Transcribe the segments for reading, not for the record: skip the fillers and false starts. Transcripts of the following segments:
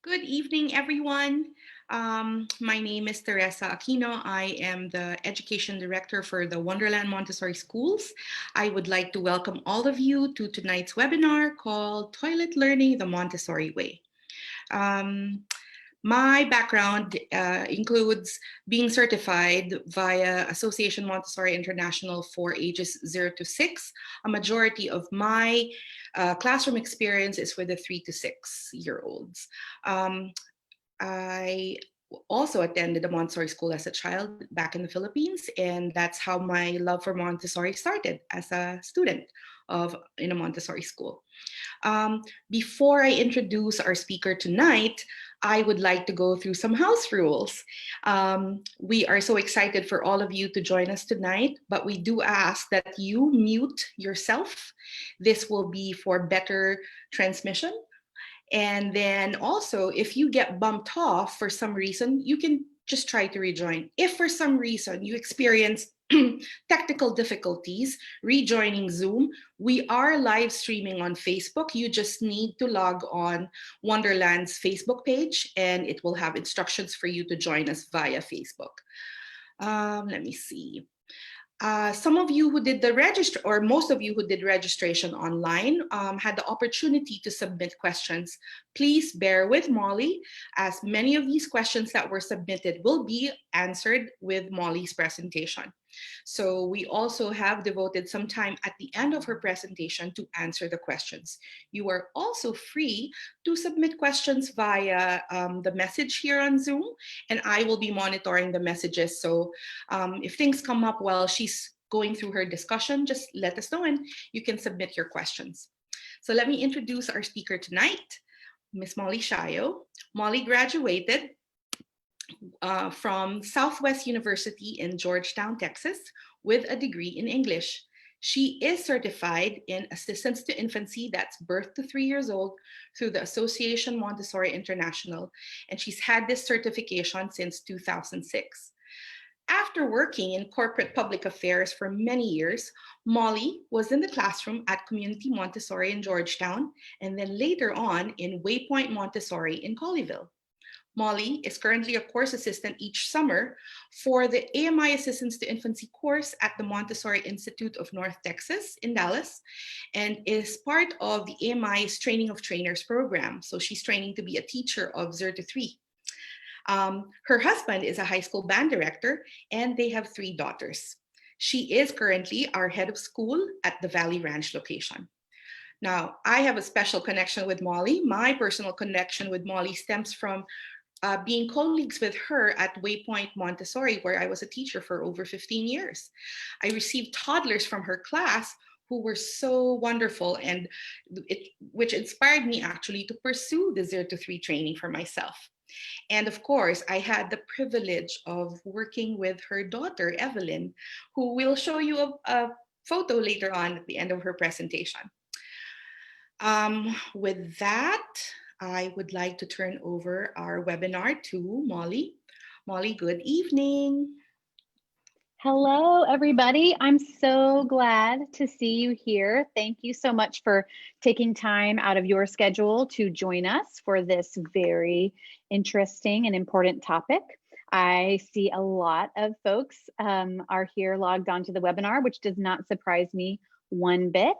Good evening, everyone. My name is Teresa Aquino. I am the Education Director for the Wonderland Montessori Schools. I would like to welcome all of you to tonight's webinar called Toilet Learning the Montessori Way. Um, my background includes being certified via Association Montessori International for ages 0 to 6. A majority of my classroom experience is with the 3 to 6-year-olds. I also attended a Montessori school as a child back in the Philippines, and that's how my love for Montessori started as a student in a Montessori school. Before I introduce our speaker tonight, I would like to go through some house rules. We are so excited for all of you to join us tonight, but we do ask that you mute yourself. This will be for better transmission. And then also, if you get bumped off for some reason, you can just try to rejoin. If for some reason you experience technical difficulties rejoining Zoom, we are live streaming on Facebook. You just need to log on Wonderland's Facebook page and it will have instructions for you to join us via Facebook. Let me see. Some of you who did the register, or most of you who did registration online, had the opportunity to submit questions. Please bear with Molly, as many of these questions that were submitted will be answered with Molly's presentation. So we also have devoted some time at the end of her presentation to answer the questions. You are also free to submit questions via the message here on Zoom, and I will be monitoring the messages. So if things come up while she's going through her discussion, just let us know and you can submit your questions. So let me introduce our speaker tonight, Miss Molly Shayo. Molly graduated from Southwest University in Georgetown, Texas, with a degree in English. She is certified in assistance to infancy, that's birth to 3 years old, through the Association Montessori International, and she's had this certification since 2006. After working in corporate public affairs for many years, Molly was in the classroom at Community Montessori in Georgetown, and then later on in Waypoint Montessori in Colleyville. Molly is currently a course assistant each summer for the AMI Assistance to Infancy course at the Montessori Institute of North Texas in Dallas, and is part of the AMI's Training of Trainers program. So she's training to be a teacher of 0 to 3. Her husband is a high school band director, and they have 3 daughters. She is currently our head of school at the Valley Ranch location. Now, I have a special connection with Molly. My personal connection with Molly stems from being colleagues with her at Waypoint Montessori, where I was a teacher for over 15 years. I received toddlers from her class who were so wonderful, and which inspired me actually to pursue the 0 to 3 training for myself. And of course, I had the privilege of working with her daughter, Evelyn, who will show you a photo later on at the end of her presentation. With that, I would like to turn over our webinar to Molly. Molly, good evening. Hello, everybody. I'm so glad to see you here. Thank you so much for taking time out of your schedule to join us for this very interesting and important topic. I see a lot of folks are here logged onto the webinar, which does not surprise me one bit.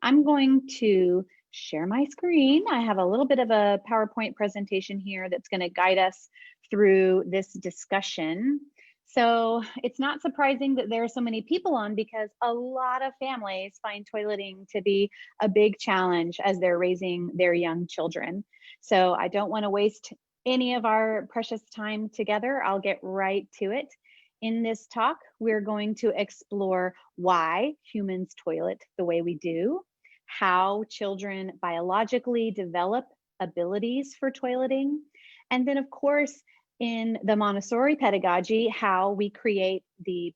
I'm going to share my screen. I have a little bit of a PowerPoint presentation here that's going to guide us through this discussion. So it's not surprising that there are so many people on, because a lot of families find toileting to be a big challenge as they're raising their young children. So I don't want to waste any of our precious time together. I'll get right to it. In this talk, we're going to explore why humans toilet the way we do, how children biologically develop abilities for toileting, and then of course, in the Montessori pedagogy, how we create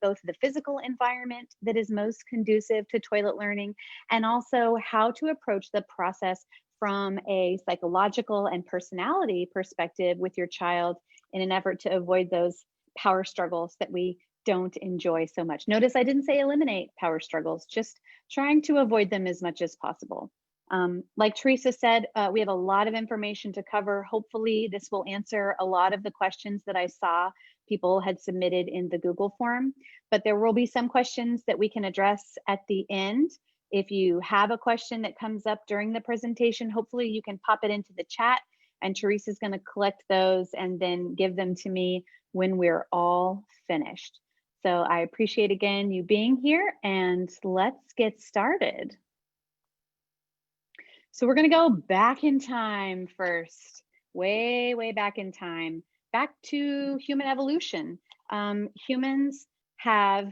both the physical environment that is most conducive to toilet learning, and also how to approach the process from a psychological and personality perspective with your child in an effort to avoid those power struggles that we don't enjoy so much. Notice I didn't say eliminate power struggles, just trying to avoid them as much as possible. Like Teresa said, we have a lot of information to cover. Hopefully this will answer a lot of the questions that I saw people had submitted in the Google form, but there will be some questions that we can address at the end. If you have a question that comes up during the presentation, hopefully you can pop it into the chat, and Teresa's going to collect those and then give them to me when we're all finished. So I appreciate again you being here, and let's get started. So we're going to go back in time first, way, way back in time, back to human evolution. Humans have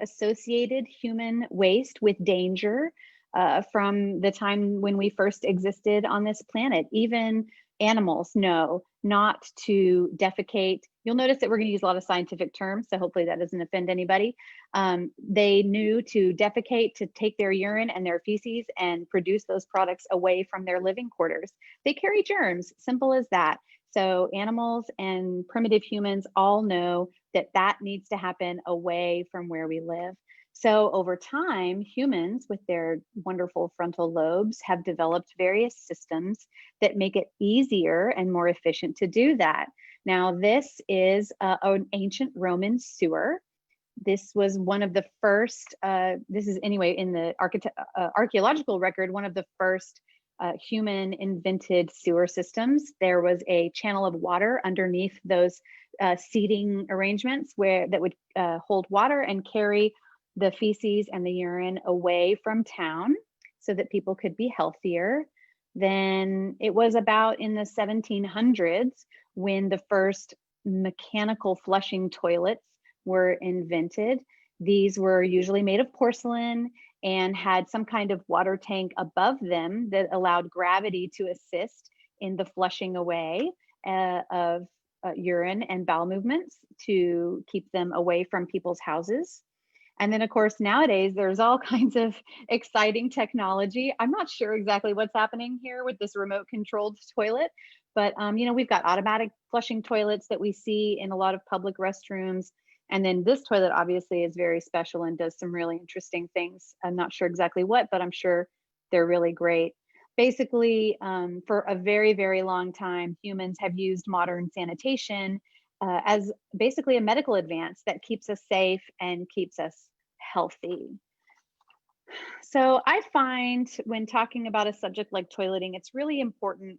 associated human waste with danger from the time when we first existed on this planet. Even animals know not to defecate. You'll notice that we're going to use a lot of scientific terms, so hopefully that doesn't offend anybody. They knew to defecate, to take their urine and their feces and produce those products away from their living quarters. They carry germs, simple as that. So animals and primitive humans all know that that needs to happen away from where we live. So over time, humans with their wonderful frontal lobes have developed various systems that make it easier and more efficient to do that. Now, this is an ancient Roman sewer. This was one of the first, this is anyway in the archaeological record, one of the first human invented sewer systems. There was a channel of water underneath those seating arrangements that would hold water and carry the feces and the urine away from town so that people could be healthier. Then it was about in the 1700s when the first mechanical flushing toilets were invented. These were usually made of porcelain and had some kind of water tank above them that allowed gravity to assist in the flushing away of urine and bowel movements to keep them away from people's houses. And then, of course, nowadays, there's all kinds of exciting technology. I'm not sure exactly what's happening here with this remote controlled toilet, but we've got automatic flushing toilets that we see in a lot of public restrooms. And then this toilet obviously is very special and does some really interesting things. I'm not sure exactly what, but I'm sure they're really great. Basically, for a very, very long time, humans have used modern sanitation as basically a medical advance that keeps us safe and keeps us healthy. So I find when talking about a subject like toileting, it's really important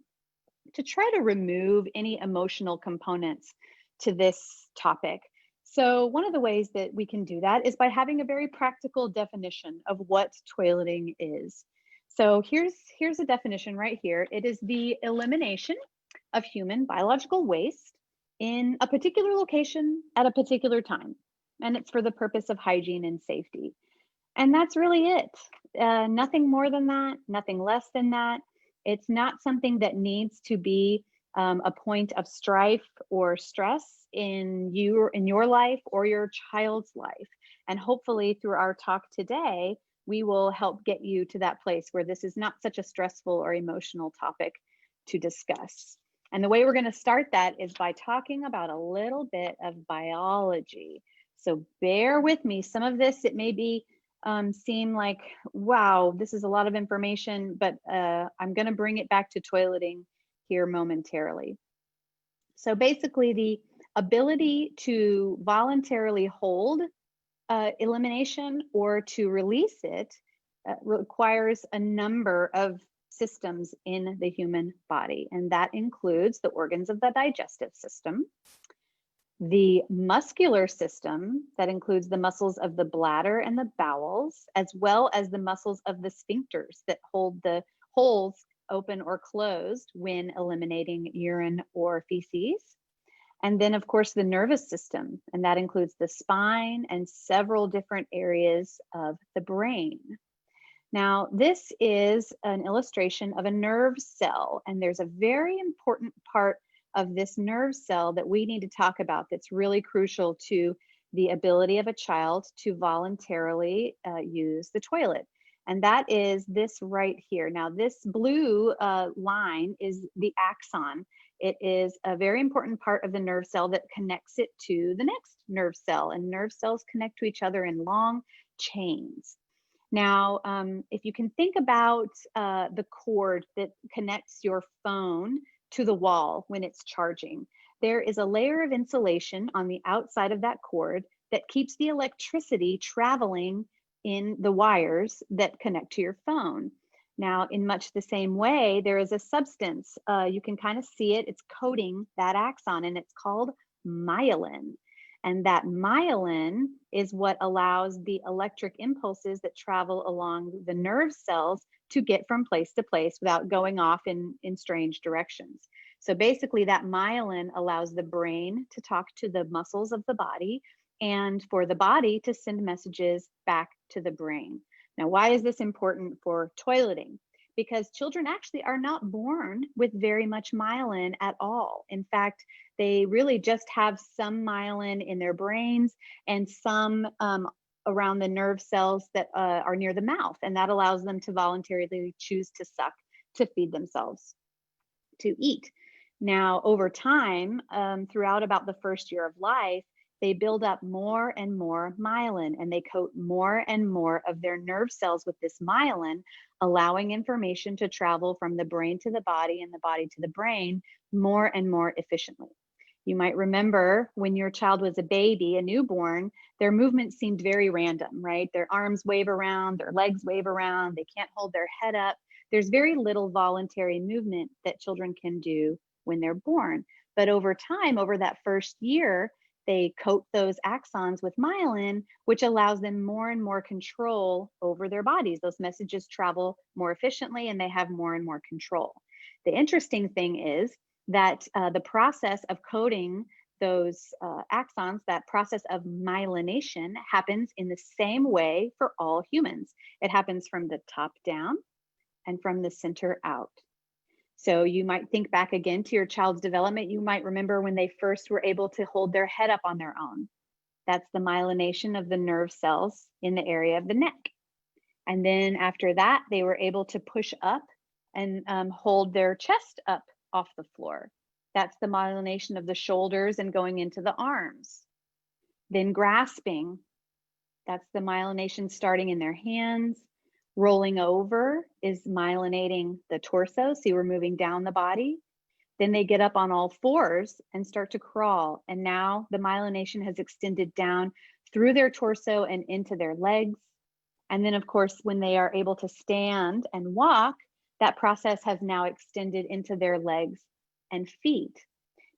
to try to remove any emotional components to this topic. So one of the ways that we can do that is by having a very practical definition of what toileting is. So here's a definition right here. It is the elimination of human biological waste in a particular location at a particular time. And it's for the purpose of hygiene and safety. And that's really it. Nothing more than that, nothing less than that. It's not something that needs to be a point of strife or stress in your life or your child's life. And hopefully through our talk today, we will help get you to that place where this is not such a stressful or emotional topic to discuss. And the way we're going to start that is by talking about a little bit of biology. So bear with me. Some of this, it may be seem like, wow, this is a lot of information, but I'm going to bring it back to toileting here momentarily. So basically, the ability to voluntarily hold elimination or to release it requires a number of systems in the human body, and that includes the organs of the digestive system, the muscular system, that includes the muscles of the bladder and the bowels, as well as the muscles of the sphincters that hold the holes open or closed when eliminating urine or feces. And then, of course, the nervous system, and that includes the spine and several different areas of the brain. Now, this is an illustration of a nerve cell, and there's a very important part of this nerve cell that we need to talk about that's really crucial to the ability of a child to voluntarily use the toilet. And that is this right here. Now, this blue line is the axon. It is a very important part of the nerve cell that connects it to the next nerve cell, and nerve cells connect to each other in long chains. Now, if you can think about the cord that connects your phone to the wall when it's charging, there is a layer of insulation on the outside of that cord that keeps the electricity traveling in the wires that connect to your phone. Now, in much the same way, there is a substance, you can kind of see it, it's coating that axon, and it's called myelin. And that myelin is what allows the electric impulses that travel along the nerve cells to get from place to place without going off in strange directions. So basically, that myelin allows the brain to talk to the muscles of the body and for the body to send messages back to the brain. Now, why is this important for toileting? Because children actually are not born with very much myelin at all. In fact, they really just have some myelin in their brains and some around the nerve cells that are near the mouth. And that allows them to voluntarily choose to suck, to feed themselves, to eat. Now, over time, throughout about the first year of life, they build up more and more myelin, and they coat more and more of their nerve cells with this myelin, allowing information to travel from the brain to the body and the body to the brain more and more efficiently. You might remember when your child was a baby, a newborn, their movements seemed very random, right? Their arms wave around, their legs wave around, they can't hold their head up. There's very little voluntary movement that children can do when they're born. But over time, over that first year, they coat those axons with myelin, which allows them more and more control over their bodies. Those messages travel more efficiently and they have more and more control. The interesting thing is that the process of coating those axons, that process of myelination, happens in the same way for all humans. It happens from the top down and from the center out. So you might think back again to your child's development. You might remember when they first were able to hold their head up on their own. That's the myelination of the nerve cells in the area of the neck. And then after that, they were able to push up and hold their chest up off the floor. That's the myelination of the shoulders and going into the arms. Then grasping, that's the myelination starting in their hands. Rolling over is myelinating the torso, so we're moving down the body. Then they get up on all fours and start to crawl. And now the myelination has extended down through their torso and into their legs. And then, of course, when they are able to stand and walk, that process has now extended into their legs and feet.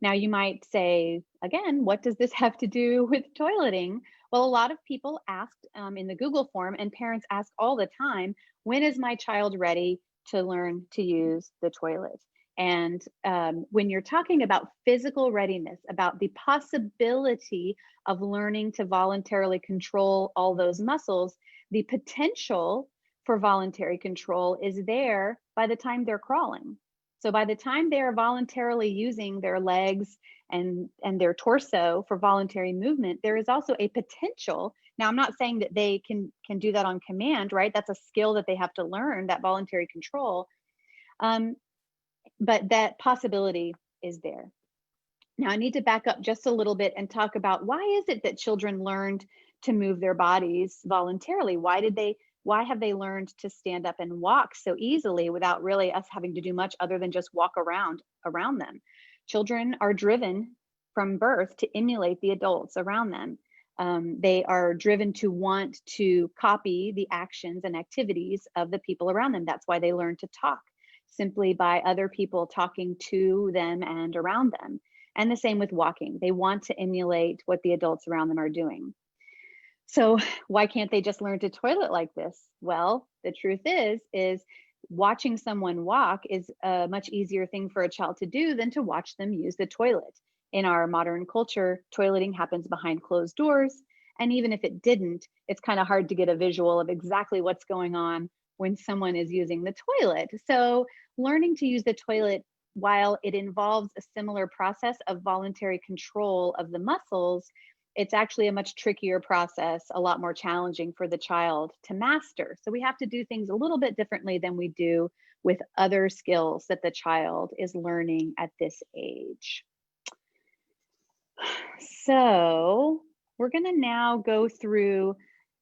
Now, you might say, again, what does this have to do with toileting? Well, a lot of people asked in the Google form, and parents ask all the time, when is my child ready to learn to use the toilet? And when you're talking about physical readiness, about the possibility of learning to voluntarily control all those muscles, the potential for voluntary control is there by the time they're crawling. So by the time they're voluntarily using their legs and their torso for voluntary movement, there is also a potential. Now, I'm not saying that they can do that on command, right? That's a skill that they have to learn, that voluntary control. But that possibility is there. Now, I need to back up just a little bit and talk about why is it that children learned to move their bodies voluntarily? Why have they learned to stand up and walk so easily without really us having to do much other than just walk around them? Children are driven from birth to emulate the adults around them. They are driven to want to copy the actions and activities of the people around them. That's why they learn to talk, simply by other people talking to them and around them. And the same with walking. They want to emulate what the adults around them are doing. So why can't they just learn to toilet like this? Well, the truth is watching someone walk is a much easier thing for a child to do than to watch them use the toilet. In our modern culture, toileting happens behind closed doors. And even if it didn't, it's kind of hard to get a visual of exactly what's going on when someone is using the toilet. So learning to use the toilet, while it involves a similar process of voluntary control of the muscles, it's actually a much trickier process, a lot more challenging for the child to master. So we have to do things a little bit differently than we do with other skills that the child is learning at this age. So we're going to now go through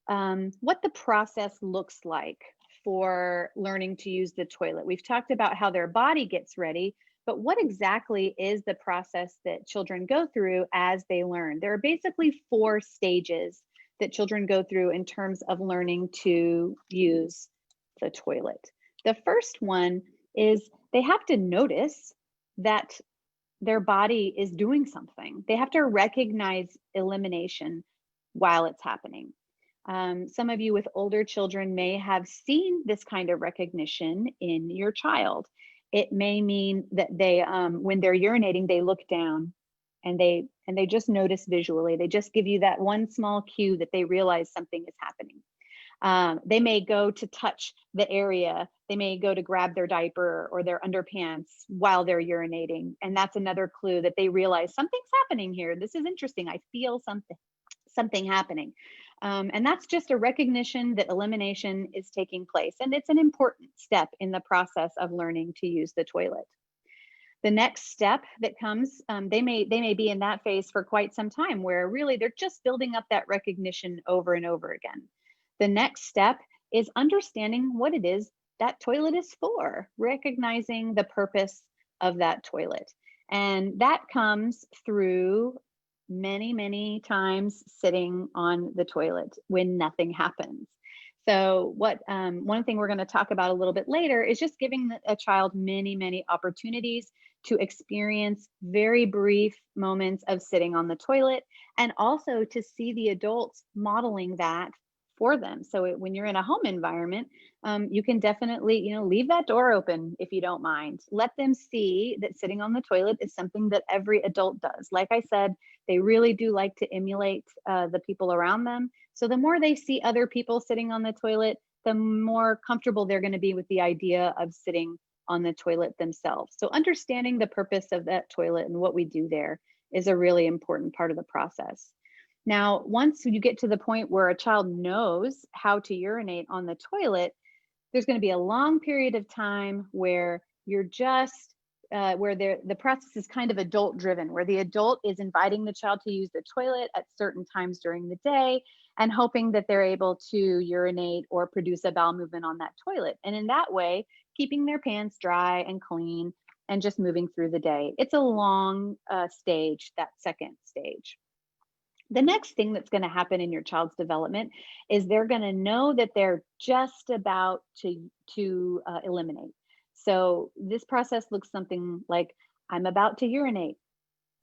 what the process looks like for learning to use the toilet. We've talked about how their body gets ready, but what exactly is the process that children go through as they learn? There are basically 4 stages that children go through in terms of learning to use the toilet. The first one is they have to notice that their body is doing something. They have to recognize elimination while it's happening. Some of you with older children may have seen this kind of recognition in your child. It may mean that they, when they're urinating, they look down and they just notice visually. They just give you that one small cue that they realize something is happening. They may go to touch the area. They may go to grab their diaper or their underpants while they're urinating. And that's another clue that they realize something's happening here. This is interesting. I feel something happening. And that's just a recognition that elimination is taking place. And it's an important step in the process of learning to use the toilet. The next step that comes, they may be in that phase for quite some time where really they're just building up that recognition over and over again. The next step is understanding what it is that toilet is for, recognizing the purpose of that toilet. And that comes through many times sitting on the toilet when nothing happens. So one thing we're going to talk about a little bit later is just giving a child many opportunities to experience very brief moments of sitting on the toilet, and also to see the adults modeling that for them. So when you're in a home environment, you can definitely, leave that door open if you don't mind. Let them see that sitting on the toilet is something that every adult does. Like I said, they really do like to emulate the people around them. So the more they see other people sitting on the toilet, the more comfortable they're going to be with the idea of sitting on the toilet themselves. So understanding the purpose of that toilet and what we do there is a really important part of the process. Now, once you get to the point where a child knows how to urinate on the toilet, there's going to be a long period of time where you're just where the process is kind of adult driven, where the adult is inviting the child to use the toilet at certain times during the day and hoping that they're able to urinate or produce a bowel movement on that toilet. And in that way, keeping their pants dry and clean and just moving through the day. It's a long stage, that second stage. The next thing that's going to happen in your child's development is they're going to know that they're just about to eliminate. So this process looks something like, I'm about to urinate.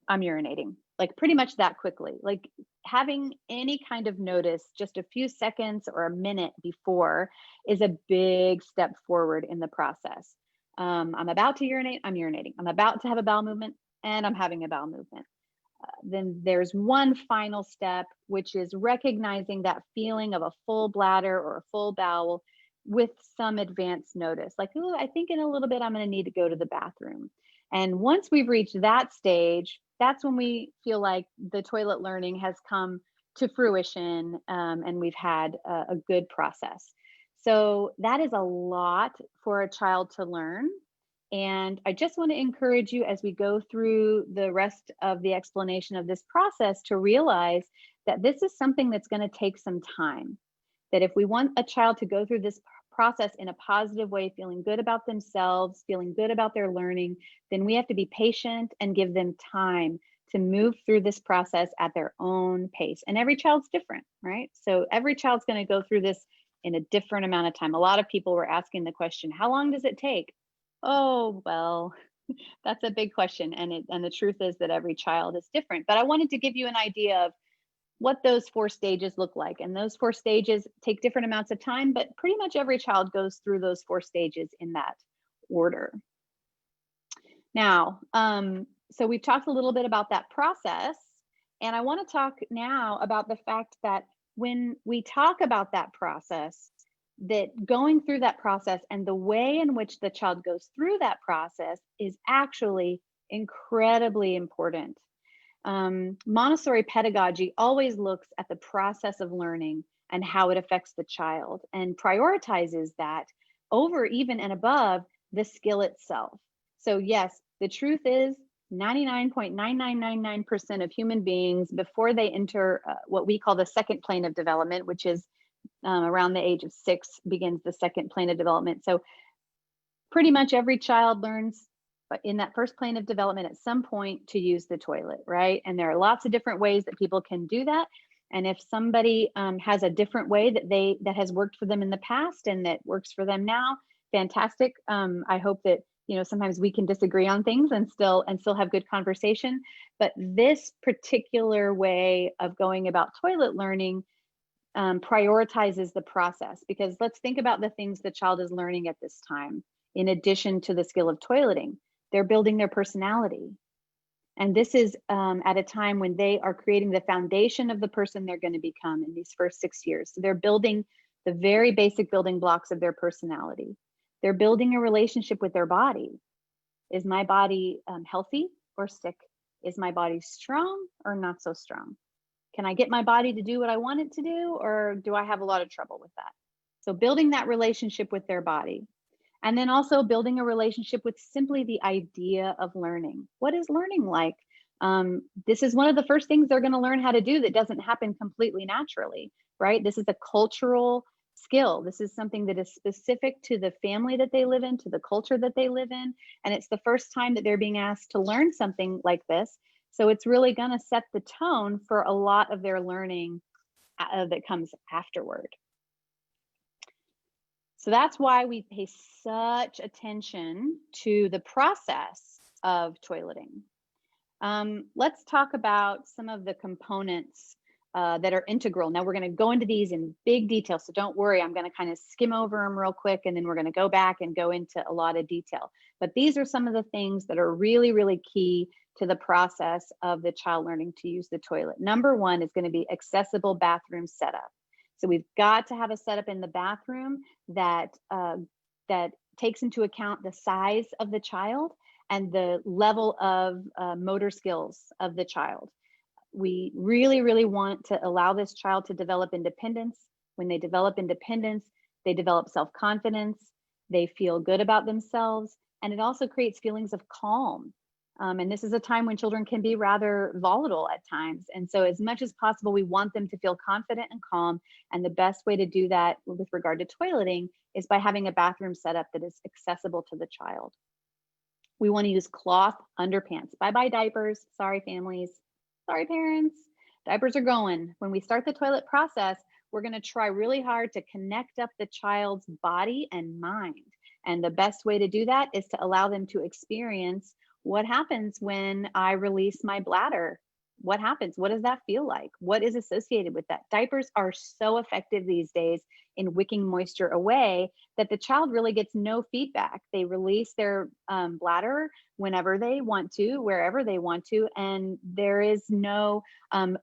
I'm urinating, like pretty much that quickly. Like having any kind of notice just a few seconds or a minute before is a big step forward in the process. I'm about to urinate. I'm urinating. I'm about to have a bowel movement, and I'm having a bowel movement. Then there's one final step, which is recognizing that feeling of a full bladder or a full bowel with some advance notice. Like, oh, I think in a little bit I'm going to need to go to the bathroom. And once we've reached that stage, that's when we feel like the toilet learning has come to fruition, and we've had a good process. So that is a lot for a child to learn. And I just want to encourage you as we go through the rest of the explanation of this process to realize that this is something that's going to take some time. That if we want a child to go through this process in a positive way, feeling good about themselves, feeling good about their learning, then we have to be patient and give them time to move through this process at their own pace. And every child's different, right? So every child's going to go through this in a different amount of time. A lot of people were asking the question, how long does it take? Oh, well, that's a big question. And the truth is that every child is different. But I wanted to give you an idea of what those 4 stages look like. And those 4 stages take different amounts of time, but pretty much every child goes through those 4 stages in that order. Now, so we've talked a little bit about that process. And I want to talk now about the fact that when we talk about that process, that going through that process and the way in which the child goes through that process is actually incredibly important. Montessori pedagogy always looks at the process of learning and how it affects the child and prioritizes that over, even and above, the skill itself. So yes, the truth is 99.9999% of human beings, before they enter what we call the second plane of development, which is around the age of 6 begins the second plane of development. So pretty much every child learns in that first plane of development at some point to use the toilet, right? And there are lots of different ways that people can do that. And if somebody has a different way that has worked for them in the past and that works for them now, fantastic. I hope that, you know, sometimes we can disagree on things and still have good conversation. But this particular way of going about toilet learning prioritizes the process, because let's think about the things the child is learning at this time. In addition to the skill of toileting, they're building their personality. And this is at a time when they are creating the foundation of the person they're going to become in these first 6 years. So they're building the very basic building blocks of their personality. They're building a relationship with their body. Is my body healthy or sick? Is my body strong or not so strong? Can I get my body to do what I want it to do, or do I have a lot of trouble with that? So building that relationship with their body. And then also building a relationship with simply the idea of learning. What is learning like? This is one of the first things they're going to learn how to do that doesn't happen completely naturally, right? This is a cultural skill. This is something that is specific to the family that they live in, to the culture that they live in. And it's the first time that they're being asked to learn something like this. So it's really going to set the tone for a lot of their learning that comes afterward. So that's why we pay such attention to the process of toileting. Let's talk about some of the components that are integral. Now we're going to go into these in big detail, so don't worry. I'm going to kind of skim over them real quick, and then we're going to go back and go into a lot of detail. But these are some of the things that are really, really key to the process of the child learning to use the toilet. Number one is going to be accessible bathroom setup. So we've got to have a setup in the bathroom that takes into account the size of the child and the level of motor skills of the child. We really, really want to allow this child to develop independence. When they develop independence, they develop self-confidence, they feel good about themselves, and it also creates feelings of calm. And this is a time when children can be rather volatile at times. And so as much as possible, we want them to feel confident and calm. And the best way to do that with regard to toileting is by having a bathroom setup that is accessible to the child. We want to use cloth underpants. Bye-bye diapers. Sorry, families. Sorry, parents. Diapers are going. When we start the toilet process, we're going to try really hard to connect up the child's body and mind. And the best way to do that is to allow them to experience what happens when I release my bladder. What happens? What does that feel like? What is associated with that? Diapers are so effective these days in wicking moisture away that the child really gets no feedback. They release their bladder whenever they want to, wherever they want to, and there is no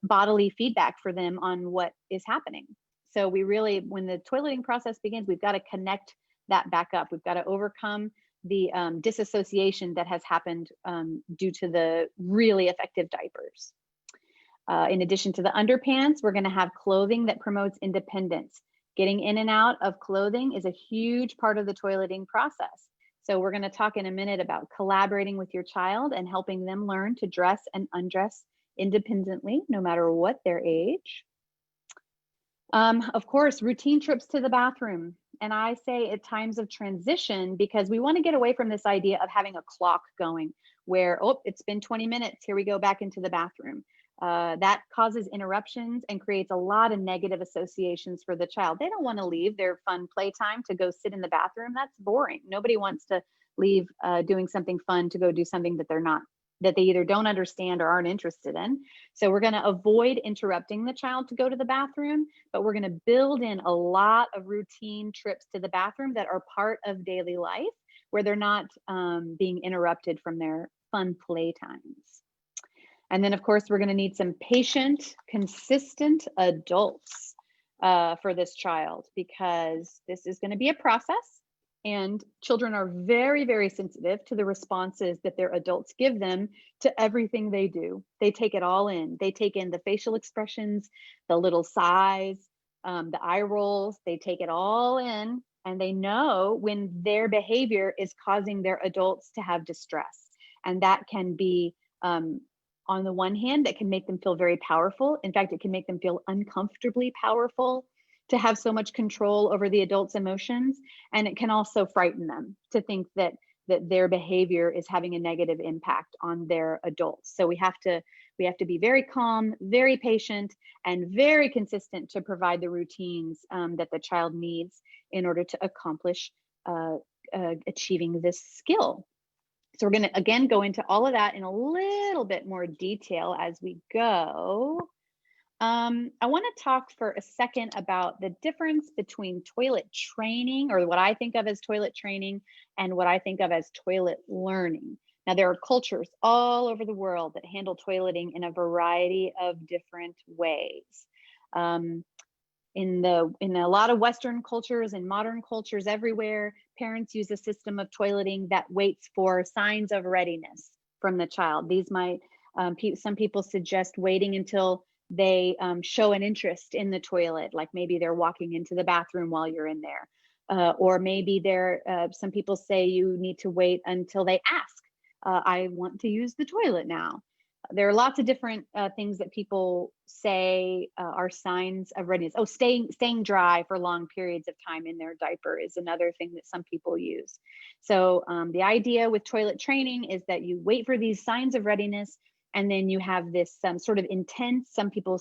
bodily feedback for them on what is happening. So we really, when the toileting process begins, we've got to connect that back up. We've got to overcome the disassociation that has happened due to the really effective diapers. In addition to the underpants, we're going to have clothing that promotes independence. Getting in and out of clothing is a huge part of the toileting process. So we're going to talk in a minute about collaborating with your child and helping them learn to dress and undress independently, no matter what their age. Of course, routine trips to the bathroom. And I say at times of transition, because we want to get away from this idea of having a clock going where, oh, it's been 20 minutes, here we go back into the bathroom. That causes interruptions and creates a lot of negative associations for the child. They don't want to leave their fun playtime to go sit in the bathroom. That's boring. Nobody wants to leave doing something fun to go do something that they either don't understand or aren't interested in. So we're going to avoid interrupting the child to go to the bathroom, but we're going to build in a lot of routine trips to the bathroom that are part of daily life, where they're not being interrupted from their fun playtimes. And then, of course, we're going to need some patient, consistent adults for this child, because this is going to be a process. And children are very, very sensitive to the responses that their adults give them to everything they do. They take it all in. They take in the facial expressions, the little sighs, the eye rolls. They take it all in, and they know when their behavior is causing their adults to have distress. And that can be, on the one hand, that can make them feel very powerful. In fact, it can make them feel uncomfortably powerful to have so much control over the adult's emotions, and it can also frighten them to think that their behavior is having a negative impact on their adults. So we have to be very calm, very patient, and very consistent to provide the routines that the child needs in order to accomplish achieving this skill. So we're going to, again, go into all of that in a little bit more detail as we go. I want to talk for a second about the difference between toilet training, or what I think of as toilet training, and what I think of as toilet learning. Now, there are cultures all over the world that handle toileting in a variety of different ways. In a lot of Western cultures and modern cultures everywhere, parents use a system of toileting that waits for signs of readiness from the child. These might, some people suggest waiting until they show an interest in the toilet, like maybe they're walking into the bathroom while you're in there. Or maybe some people say you need to wait until they ask, I want to use the toilet now. There are lots of different things that people say are signs of readiness. Oh, staying dry for long periods of time in their diaper is another thing that some people use. So the idea with toilet training is that you wait for these signs of readiness, and then you have this sort of intense, some people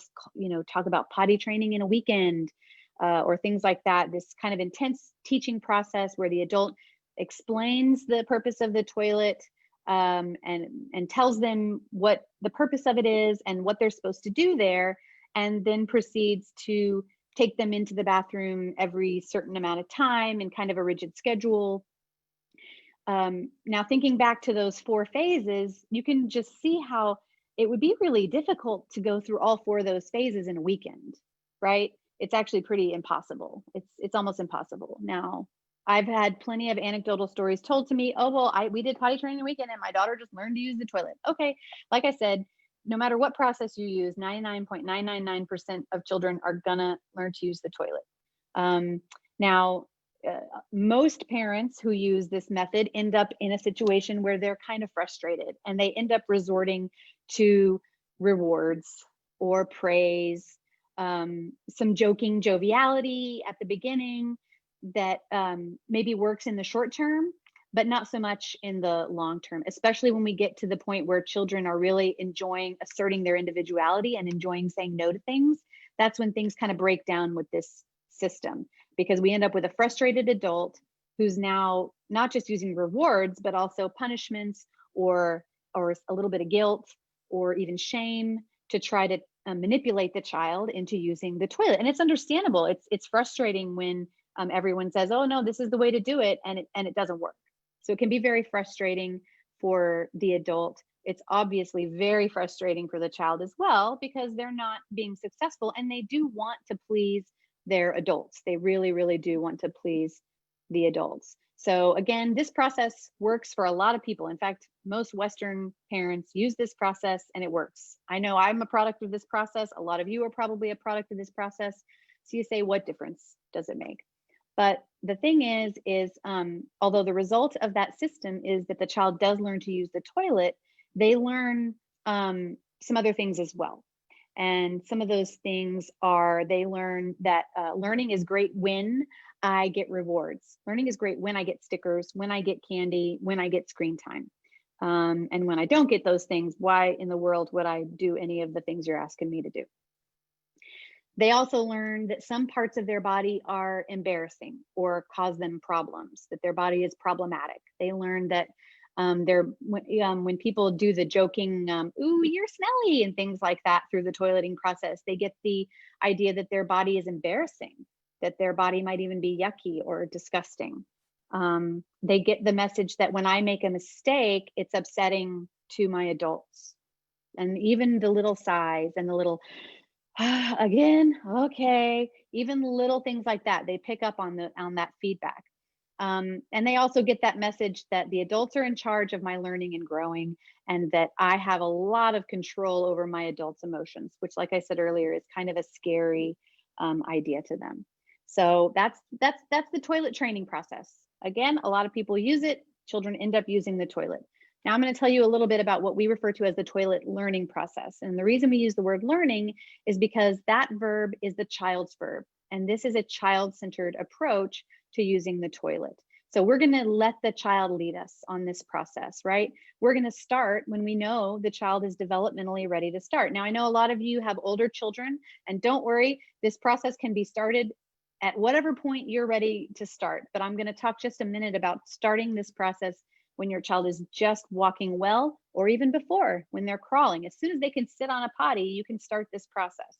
talk about potty training in a weekend or things like that, this kind of intense teaching process where the adult explains the purpose of the toilet, and tells them what the purpose of it is and what they're supposed to do there, and then proceeds to take them into the bathroom every certain amount of time in kind of a rigid schedule. Now, thinking back to those 4 phases, you can just see how it would be really difficult to go through all 4 of those phases in a weekend, right? It's actually pretty impossible. It's almost impossible. Now, I've had plenty of anecdotal stories told to me. Oh, well, we did potty training the weekend and my daughter just learned to use the toilet. Okay, like I said, no matter what process you use, 99.999% of children are gonna learn to use the toilet. Now, most parents who use this method end up in a situation where they're kind of frustrated, and they end up resorting to rewards or praise, some joviality at the beginning that maybe works in the short term, but not so much in the long term, especially when we get to the point where children are really enjoying asserting their individuality and enjoying saying no to things. That's when things kind of break down with this system, because we end up with a frustrated adult who's now not just using rewards, but also punishments or a little bit of guilt or even shame to try to manipulate the child into using the toilet. And it's understandable. It's frustrating when everyone says, oh no, this is the way to do it, and it doesn't work. So it can be very frustrating for the adult. It's obviously very frustrating for the child as well, because they're not being successful, and they do want to please their adults. They really, really do want to please the adults. So again, this process works for a lot of people. In fact, most Western parents use this process and it works. I know I'm a product of this process. A lot of you are probably a product of this process. So you say, what difference does it make? But the thing is although the result of that system is that the child does learn to use the toilet, they learn some other things as well. And some of those things are, they learn that learning is great when I get rewards. Learning is great when I get stickers, when I get candy, when I get screen time. And when I don't get those things, why in the world would I do any of the things you're asking me to do? They also learn that some parts of their body are embarrassing or cause them problems, that their body is problematic. They learn that when people do the joking, ooh, you're smelly and things like that through the toileting process, they get the idea that their body is embarrassing, that their body might even be yucky or disgusting. They get the message that when I make a mistake, it's upsetting to my adults. And even the little sighs and the little, again, okay, even little things like that, they pick up on that feedback. And they also get that message that the adults are in charge of my learning and growing, and that I have a lot of control over my adults' emotions, which, like I said earlier, is kind of a scary idea to them. So that's the toilet training process. Again, a lot of people use it. Children end up using the toilet. Now I'm going to tell you a little bit about what we refer to as the toilet learning process. And the reason we use the word learning is because that verb is the child's verb. And this is a child-centered approach to using the toilet. So we're going to let the child lead us on this process, right? We're going to start when we know the child is developmentally ready to start. Now, I know a lot of you have older children, and don't worry, this process can be started at whatever point you're ready to start. But I'm going to talk just a minute about starting this process when your child is just walking well, or even before, when they're crawling. As soon as they can sit on a potty, you can start this process.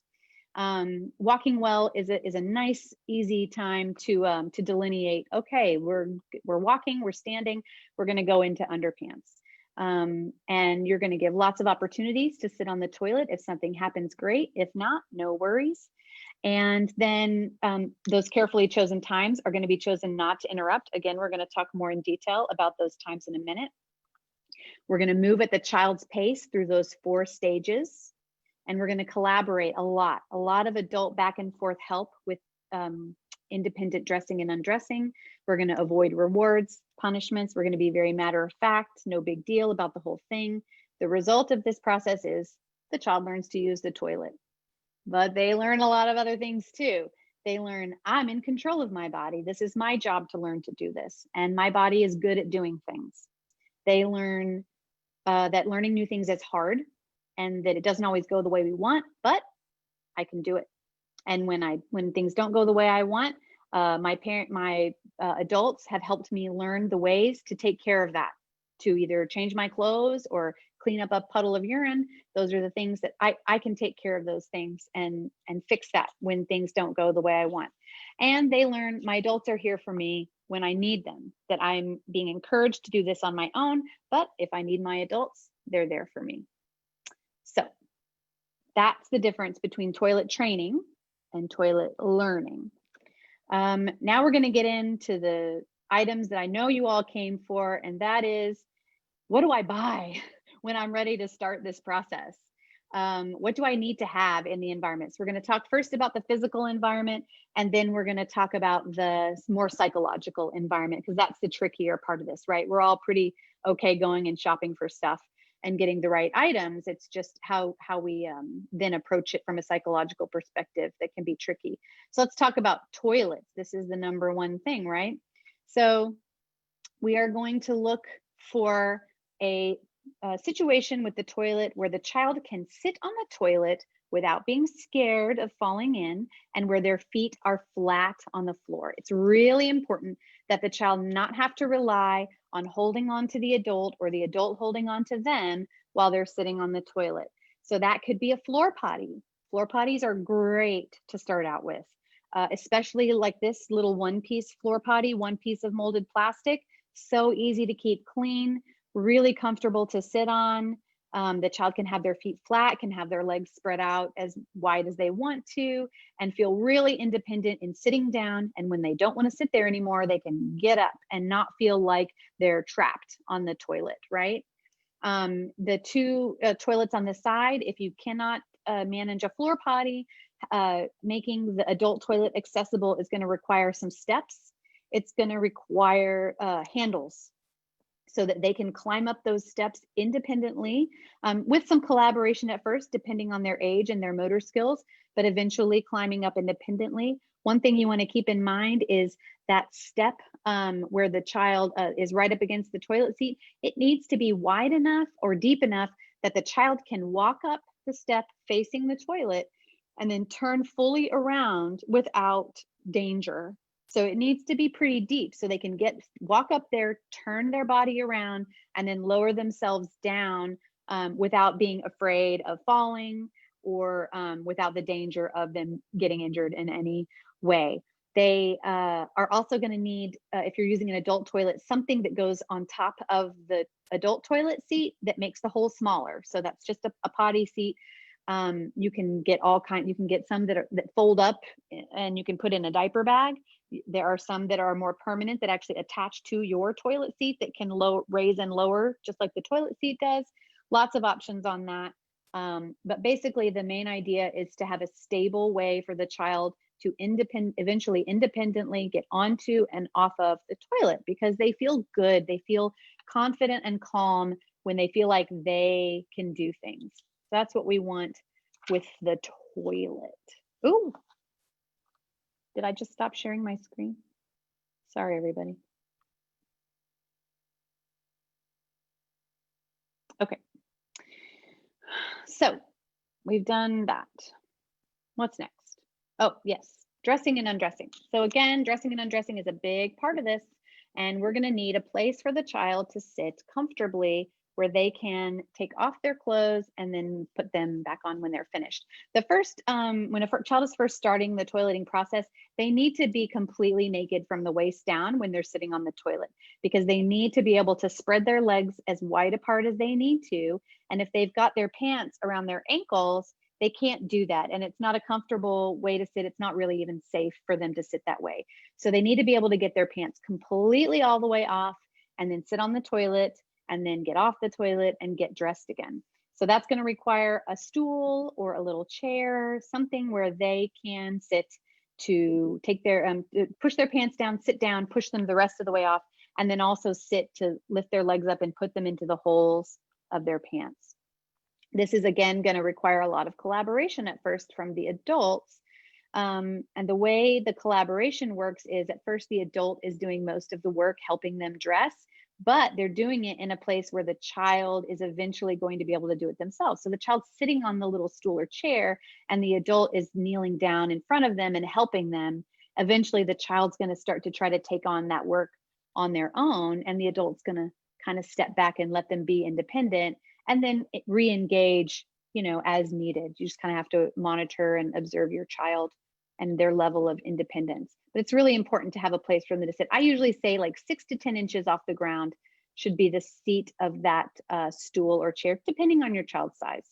Walking well is a nice, easy time to delineate. Okay, we're walking, we're standing, we're going to go into underpants, and you're going to give lots of opportunities to sit on the toilet. If something happens, great. If not, no worries. And then those carefully chosen times are going to be chosen not to interrupt. Again, we're going to talk more in detail about those times in a minute. We're going to move at the child's pace through those 4 stages. And we're going to collaborate a lot of adult back and forth help with independent dressing and undressing. We're going to avoid rewards, punishments. We're going to be very matter of fact, no big deal about the whole thing. The result of this process is the child learns to use the toilet, but they learn a lot of other things too. They learn, I'm in control of my body. This is my job to learn to do this. And my body is good at doing things. They learn that learning new things is hard, and that it doesn't always go the way we want, but I can do it. And when things don't go the way I want, my adults have helped me learn the ways to take care of that, to either change my clothes or clean up a puddle of urine. Those are the things that I can take care of those things and fix that when things don't go the way I want. And they learn my adults are here for me when I need them, that I'm being encouraged to do this on my own, but if I need my adults, they're there for me. So that's the difference between toilet training and toilet learning. Now we're going to get into the items that I know you all came for, and that is, what do I buy when I'm ready to start this process? What do I need to have in the environment? So we're going to talk first about the physical environment, and then we're going to talk about the more psychological environment, because that's the trickier part of this, right? We're all pretty okay going and shopping for stuff and getting the right items. It's just how we then approach it from a psychological perspective that can be tricky. So let's talk about toilets. This is the number one thing, right? So we are going to look for a situation with the toilet where the child can sit on the toilet without being scared of falling in, and where their feet are flat on the floor. It's really important that the child not have to rely on holding on to the adult or the adult holding on to them while they're sitting on the toilet. So that could be a floor potty. Floor potties are great to start out with, especially like this little one-piece floor potty, one piece of molded plastic. So easy to keep clean, really comfortable to sit on. The child can have their feet flat, can have their legs spread out as wide as they want to, and feel really independent in sitting down. And when they don't want to sit there anymore, they can get up and not feel like they're trapped on the toilet, right? The 2 toilets on the side, if you cannot manage a floor potty, making the adult toilet accessible is going to require some steps. It's going to require handles, so that they can climb up those steps independently, with some collaboration at first, depending on their age and their motor skills, but eventually climbing up independently. One thing you want to keep in mind is that step where the child is right up against the toilet seat. It needs to be wide enough or deep enough that the child can walk up the step facing the toilet and then turn fully around without danger. So it needs to be pretty deep so they can walk up there, turn their body around, and then lower themselves down without being afraid of falling or without the danger of them getting injured in any way. They are also going to need, if you're using an adult toilet, something that goes on top of the adult toilet seat that makes the hole smaller. So that's just a potty seat. You can get you can get some that fold up and you can put in a diaper bag. There are some that are more permanent that actually attach to your toilet seat that can raise and lower just like the toilet seat does. Lots of options on that. But basically the main idea is to have a stable way for the child to eventually independently get onto and off of the toilet, because they feel good. They feel confident and calm when they feel like they can do things. That's what we want with the toilet. Ooh. Did I just stop sharing my screen? Sorry, everybody. Okay. So we've done that. What's next? Oh, yes, dressing and undressing. So again, dressing and undressing is a big part of this, and we're going to need a place for the child to sit comfortably where they can take off their clothes and then put them back on when they're finished. The first, when a child is first starting the toileting process, they need to be completely naked from the waist down when they're sitting on the toilet, because they need to be able to spread their legs as wide apart as they need to. And if they've got their pants around their ankles, they can't do that. And it's not a comfortable way to sit. It's not really even safe for them to sit that way. So they need to be able to get their pants completely all the way off and then sit on the toilet and then get off the toilet and get dressed again. So that's going to require a stool or a little chair, something where they can sit to take their, push their pants down, sit down, push them the rest of the way off, and then also sit to lift their legs up and put them into the holes of their pants. This is again going to require a lot of collaboration at first from the adults. And the way the collaboration works is at first the adult is doing most of the work, helping them dress, but they're doing it in a place where the child is eventually going to be able to do it themselves. So the child's sitting on the little stool or chair and the adult is kneeling down in front of them and helping them. Eventually the child's going to start to try to take on that work on their own, and the adult's going to kind of step back and let them be independent and then re-engage, as needed. You just kind of have to monitor and observe your child and their level of independence. But it's really important to have a place for them to sit. I usually say like 6 to 10 inches off the ground should be the seat of that stool or chair, depending on your child's size.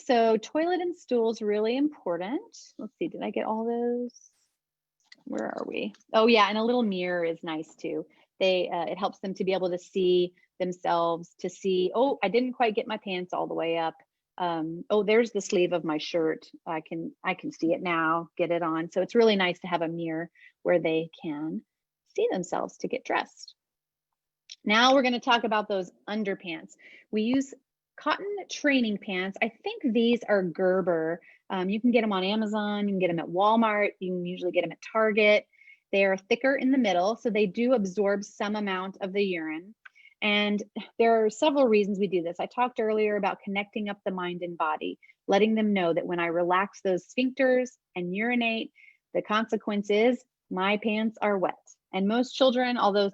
So toilet and stools, really important. Let's see, did I get all those? Where are we? Oh yeah, and a little mirror is nice too. It helps them to be able to see themselves, to see, oh, I didn't quite get my pants all the way up. Oh, there's the sleeve of my shirt. I can see it now, get it on. So it's really nice to have a mirror where they can see themselves to get dressed. Now we're going to talk about those underpants. We use cotton training pants. I think these are Gerber. You can get them on Amazon, you can get them at Walmart, you can usually get them at Target. They are thicker in the middle, so they do absorb some amount of the urine. And there are several reasons we do this. I talked earlier about connecting up the mind and body, letting them know that when I relax those sphincters and urinate, the consequence is my pants are wet. And most children, although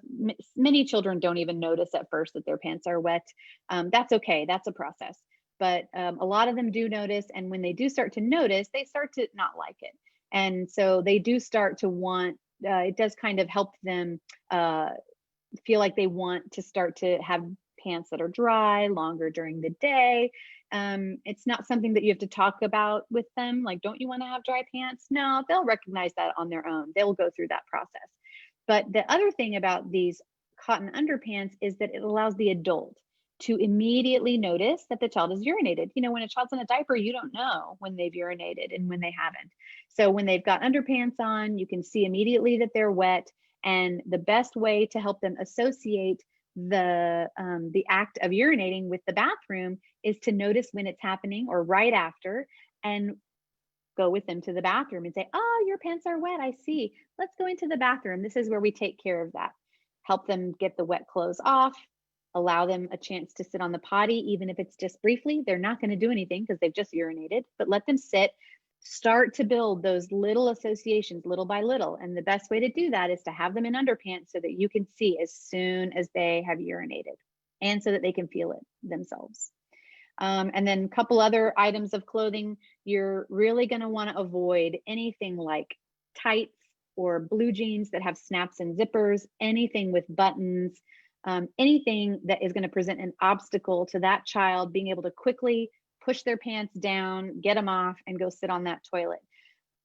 many children don't even notice at first that their pants are wet, that's okay, that's a process. But a lot of them do notice, and when they do start to notice, they start to not like it. And so they do start to want, it does kind of help them feel like they want to start to have pants that are dry longer during the day. It's not something that you have to talk about with them, like, don't you want to have dry pants? No, they'll recognize that on their own. They'll go through that process. But the other thing about these cotton underpants is that it allows the adult to immediately notice that the child has urinated. When a child's in a diaper, you don't know when they've urinated and when they haven't. So when they've got underpants on, you can see immediately that they're wet. And the best way to help them associate the act of urinating with the bathroom is to notice when it's happening or right after, and go with them to the bathroom and say, oh, your pants are wet, I see. Let's go into the bathroom. This is where we take care of that. Help them get the wet clothes off, allow them a chance to sit on the potty, even if it's just briefly. They're not going to do anything because they've just urinated, but let them sit. Start to build those little associations little by little. And the best way to do that is to have them in underpants so that you can see as soon as they have urinated and so that they can feel it themselves. And then a couple other items of clothing. You're really going to want to avoid anything like tights or blue jeans that have snaps and zippers, anything with buttons, anything that is going to present an obstacle to that child being able to quickly push their pants down, get them off, and go sit on that toilet.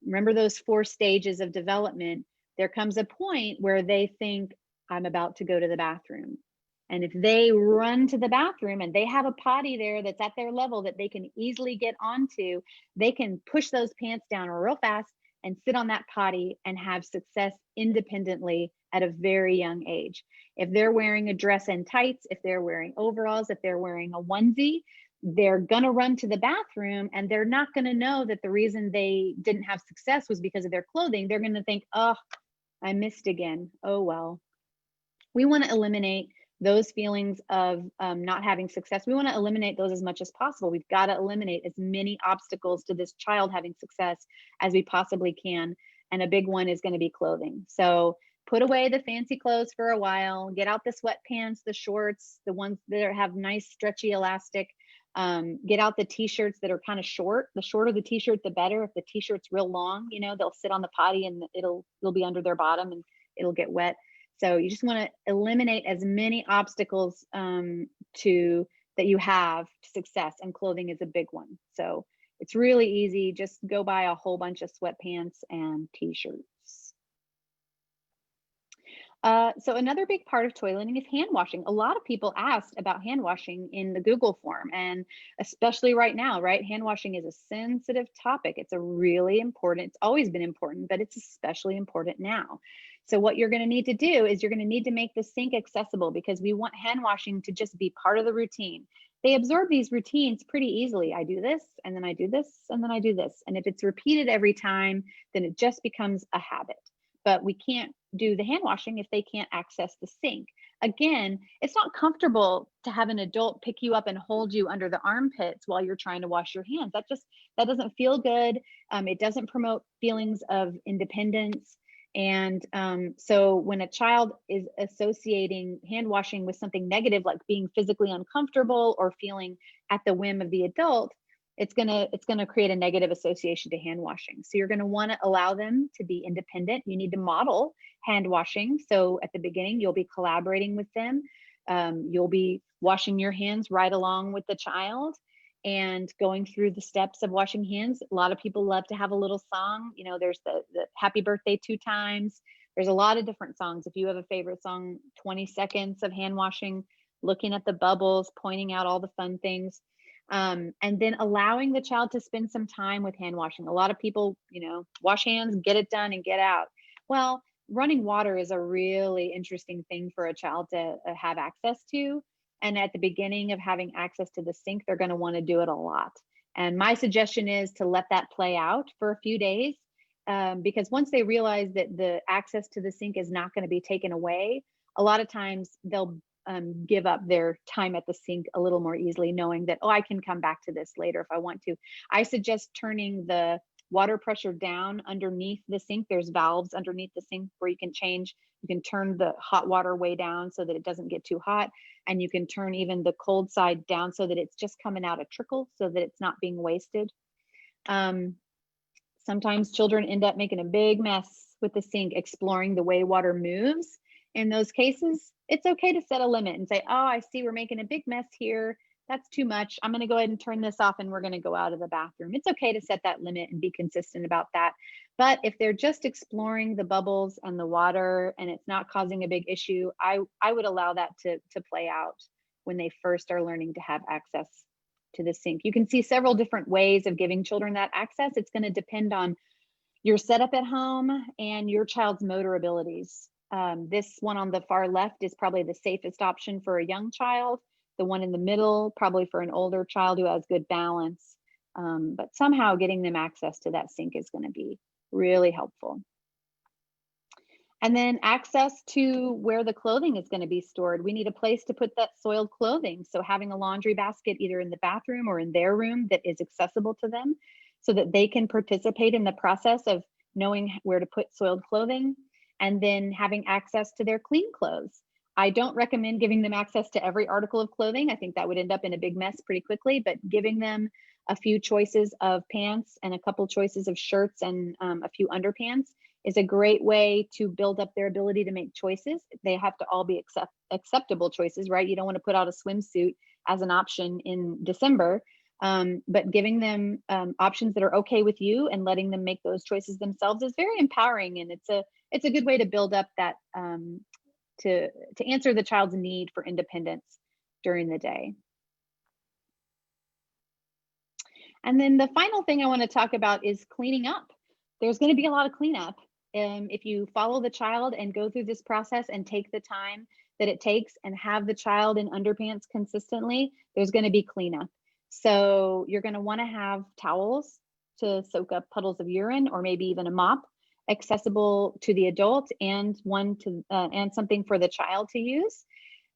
Remember those 4 stages of development. There comes a point where they think, I'm about to go to the bathroom. And if they run to the bathroom and they have a potty there that's at their level that they can easily get onto, they can push those pants down real fast and sit on that potty and have success independently at a very young age. If they're wearing a dress and tights, if they're wearing overalls, if they're wearing a onesie, they're going to run to the bathroom, and they're not going to know that the reason they didn't have success was because of their clothing. They're going to think, oh, I missed again. Oh, well. We want to eliminate those feelings of not having success. We want to eliminate those as much as possible. We've got to eliminate as many obstacles to this child having success as we possibly can. And a big one is going to be clothing. So put away the fancy clothes for a while, get out the sweatpants, the shorts, the ones that have nice stretchy elastic. Get out the t-shirts that are kind of short. The shorter the t-shirt, the better. If the t-shirt's real long, you know, they'll sit on the potty and it'll be under their bottom and it'll get wet. So you just want to eliminate as many obstacles that you have to success, and clothing is a big one. So it's really easy. Just go buy a whole bunch of sweatpants and t-shirts. So another big part of toileting is hand washing. A lot of people asked about hand washing in the Google form, and especially right now, right? Hand washing is a sensitive topic. It's a really important, it's always been important, but it's especially important now. So what you're going to need to do is you're going to need to make the sink accessible, because we want hand washing to just be part of the routine. They absorb these routines pretty easily. I do this, and then I do this, and then I do this. And if it's repeated every time, then it just becomes a habit. But we can't do the hand washing if they can't access the sink. Again, it's not comfortable to have an adult pick you up and hold you under the armpits while you're trying to wash your hands. That doesn't feel good. It doesn't promote feelings of independence. And so when a child is associating hand washing with something negative, like being physically uncomfortable or feeling at the whim of the adult, it's gonna create a negative association to hand washing. So you're gonna want to allow them to be independent. You need to model hand washing. So at the beginning, you'll be collaborating with them. You'll be washing your hands right along with the child and going through the steps of washing hands. A lot of people love to have a little song. You know, there's the happy birthday 2 times. There's a lot of different songs. If you have a favorite song, 20 seconds of hand washing, looking at the bubbles, pointing out all the fun things. And then allowing the child to spend some time with hand washing. A lot of people, you know, wash hands, get it done, and get out. Well, running water is a really interesting thing for a child to have access to. And at the beginning of having access to the sink, they're going to want to do it a lot. And my suggestion is to let that play out for a few days, because once they realize that the access to the sink is not going to be taken away, a lot of times they'll give up their time at the sink a little more easily, knowing that, oh, I can come back to this later if I want to. I suggest turning the water pressure down underneath the sink. There's valves underneath the sink where you can change. You can turn the hot water way down so that it doesn't get too hot. And you can turn even the cold side down so that it's just coming out a trickle, so that it's not being wasted. Sometimes children end up making a big mess with the sink, exploring the way water moves. In those cases, it's okay to set a limit and say, oh, I see we're making a big mess here. That's too much. I'm going to go ahead and turn this off, and we're going to go out of the bathroom. It's okay to set that limit and be consistent about that. But if they're just exploring the bubbles and the water and it's not causing a big issue, I would allow that to play out when they first are learning to have access to the sink. You can see several different ways of giving children that access. It's going to depend on your setup at home and your child's motor abilities. This one on the far left is probably the safest option for a young child. The one in the middle, probably for an older child who has good balance. But somehow getting them access to that sink is going to be really helpful. And then access to where the clothing is going to be stored. We need a place to put that soiled clothing. So having a laundry basket either in the bathroom or in their room that is accessible to them, so that they can participate in the process of knowing where to put soiled clothing, and then having access to their clean clothes. I don't recommend giving them access to every article of clothing. I think that would end up in a big mess pretty quickly, but giving them a few choices of pants and a couple choices of shirts and a few underpants is a great way to build up their ability to make choices. They have to all be acceptable choices, right? You don't want to put out a swimsuit as an option in December, but giving them options that are okay with you and letting them make those choices themselves is very empowering. And it's a good way to build up that to answer the child's need for independence during the day. And then the final thing I want to talk about is cleaning up. There's going to be a lot of cleanup. If you follow the child and go through this process and take the time that it takes and have the child in underpants consistently, there's going to be cleanup. So you're going to want to have towels to soak up puddles of urine, or maybe even a mop accessible to the adult, and and something for the child to use.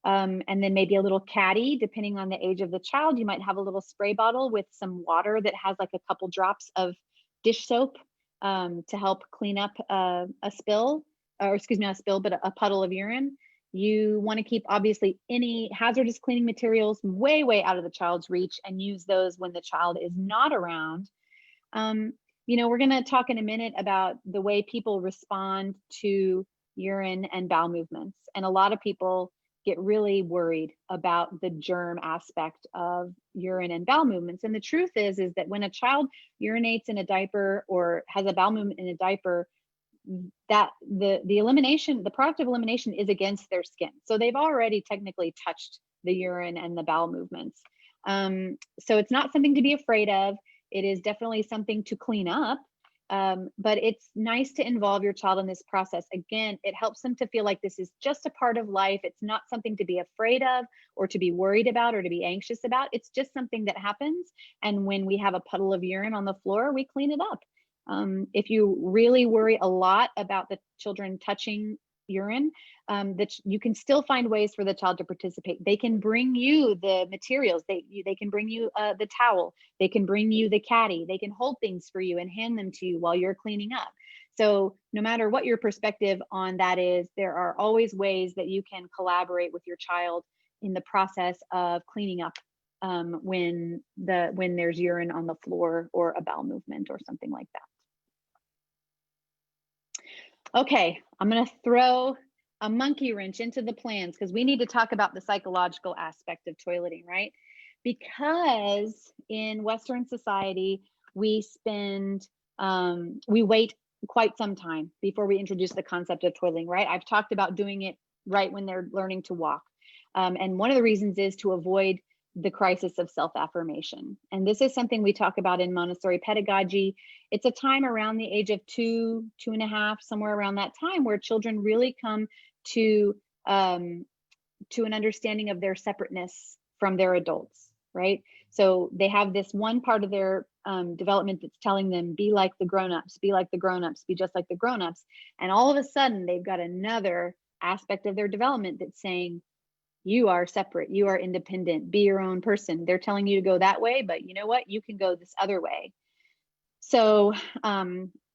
And then maybe a little caddy, depending on the age of the child. You might have a little spray bottle with some water that has like a couple drops of dish soap to help clean up a spill, or excuse me, not a spill, but a puddle of urine. You want to keep obviously any hazardous cleaning materials way, way out of the child's reach, and use those when the child is not around. We're going to talk in a minute about the way people respond to urine and bowel movements. And a lot of people get really worried about the germ aspect of urine and bowel movements. And the truth is that when a child urinates in a diaper or has a bowel movement in a diaper, that the product of elimination is against their skin. So they've already technically touched the urine and the bowel movements. So it's not something to be afraid of. It is definitely something to clean up. But it's nice to involve your child in this process. Again, it helps them to feel like this is just a part of life. It's not something to be afraid of or to be worried about or to be anxious about. It's just something that happens. And when we have a puddle of urine on the floor, we clean it up. If you really worry a lot about the children touching urine, that you can still find ways for the child to participate. They can bring you the materials. They can bring you the towel. They can bring you the caddy. They can hold things for you and hand them to you while you're cleaning up. So no matter what your perspective on that is, there are always ways that you can collaborate with your child in the process of cleaning up when there's urine on the floor or a bowel movement or something like that. Okay, I'm going to throw a monkey wrench into the plans because we need to talk about the psychological aspect of toileting, right? Because in Western society, we wait quite some time before we introduce the concept of toileting, right? I've talked about doing it right when they're learning to walk. And one of the reasons is to avoid the crisis of self-affirmation. And this is something we talk about in Montessori pedagogy. It's a time around the age of 2.5, somewhere around that time, where children really come to an understanding of their separateness from their adults, right? So they have this one part of their development that's telling them, be like the grown-ups, be like the grown-ups, be just like the grown-ups. And all of a sudden, they've got another aspect of their development that's saying, you are separate, you are independent, be your own person. They're telling you to go that way, but you know what? You can go this other way. So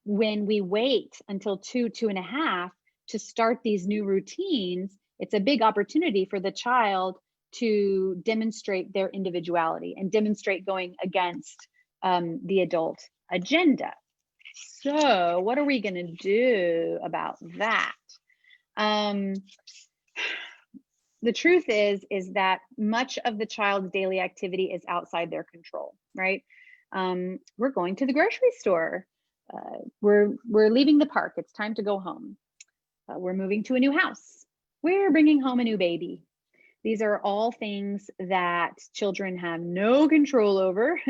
when we wait until 2.5 to start these new routines, it's a big opportunity for the child to demonstrate their individuality and demonstrate going against the adult agenda. So what are we going to do about that? The truth is that much of the child's daily activity is outside their control, right? We're going to the grocery store. We're leaving the park. It's time to go home. We're moving to a new house. We're bringing home a new baby. These are all things that children have no control over.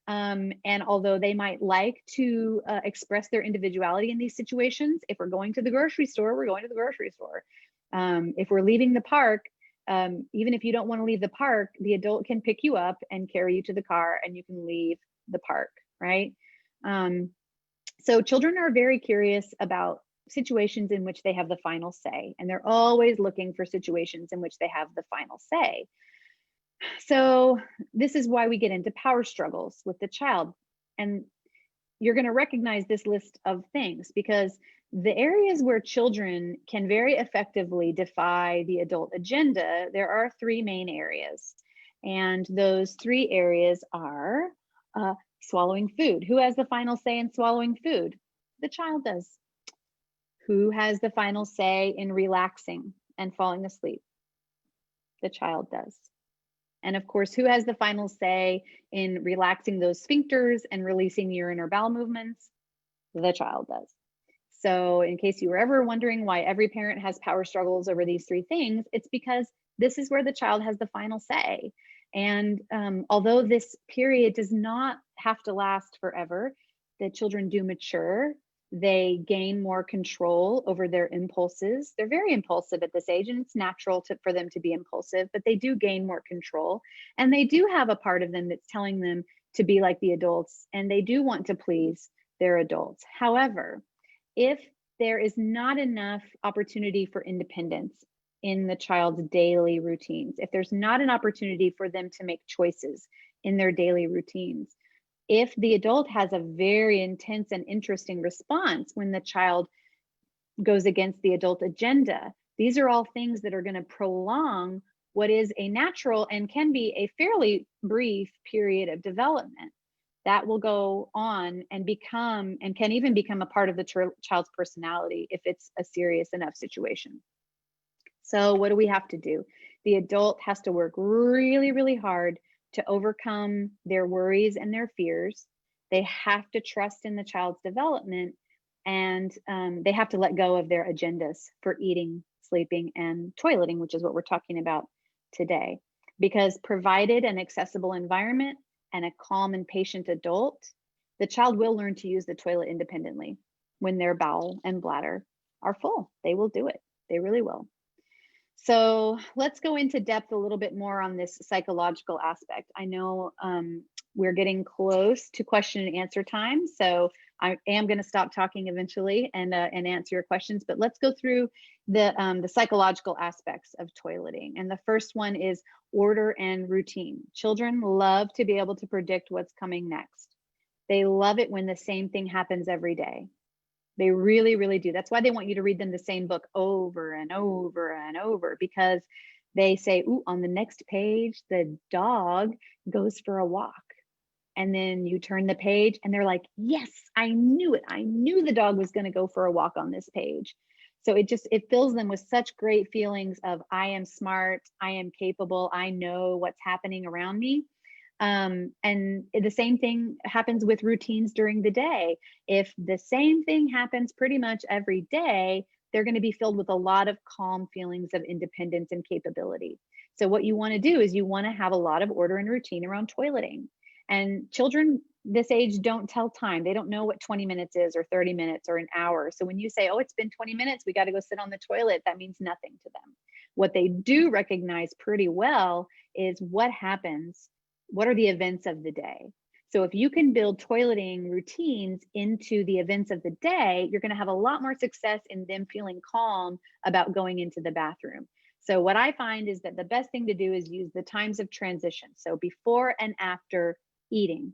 And although they might like to express their individuality in these situations, if we're going to the grocery store, we're going to the grocery store. If we're leaving the park, even if you don't want to leave the park, the adult can pick you up and carry you to the car and you can leave the park, right? So children are very curious about situations in which they have the final say, and they're always looking for situations in which they have the final say. So this is why we get into power struggles with the child. And you're going to recognize this list of things because the areas where children can very effectively defy the adult agenda, there are 3 main areas. And those 3 areas are swallowing food. Who has the final say in swallowing food? The child does. Who has the final say in relaxing and falling asleep? The child does. And of course, who has the final say in relaxing those sphincters and releasing urine or bowel movements? The child does. So in case you were ever wondering why every parent has power struggles over these 3 things, it's because this is where the child has the final say. And although this period does not have to last forever, the children do mature, They gain more control over their impulses. They're very impulsive at this age, and it's natural for them to be impulsive, but they do gain more control. And they do have a part of them that's telling them to be like the adults, and they do want to please their adults. However, if there is not enough opportunity for independence in the child's daily routines, if there's not an opportunity for them to make choices in their daily routines, if the adult has a very intense and interesting response when the child goes against the adult agenda, these are all things that are going to prolong what is a natural and can be a fairly brief period of development that will go on and become, and can even become, a part of the child's personality if it's a serious enough situation. So what do we have to do? The adult has to work really, really hard to overcome their worries and their fears. They have to trust in the child's development, and they have to let go of their agendas for eating, sleeping, and toileting, which is what we're talking about today. Because provided an accessible environment and a calm and patient adult, the child will learn to use the toilet independently. When their bowel and bladder are full, they will do it. They really will. So let's go into depth a little bit more on this psychological aspect. I know we're getting close to question and answer time, so I am going to stop talking eventually and answer your questions. But let's go through the psychological aspects of toileting. And the first one is order and routine. Children love to be able to predict what's coming next. They love it when the same thing happens every day. They really, really do. That's why they want you to read them the same book over and over and over, because they say, ooh, on the next page, the dog goes for a walk. And then you turn the page and they're like, yes, I knew it. I knew the dog was going to go for a walk on this page. So it fills them with such great feelings of, I am smart, I am capable, I know what's happening around me. And the same thing happens with routines during the day. If the same thing happens pretty much every day, they're going to be filled with a lot of calm feelings of independence and capability. So what you want to do is you want to have a lot of order and routine around toileting. And children this age don't tell time. They don't know what 20 minutes is, or 30 minutes, or an hour. So when you say, oh, it's been 20 minutes, we got to go sit on the toilet, that means nothing to them. What they do recognize pretty well is what happens. What are the events of the day? So if you can build toileting routines into the events of the day, you're going to have a lot more success in them feeling calm about going into the bathroom. So what I find is that the best thing to do is use the times of transition. So before and after eating,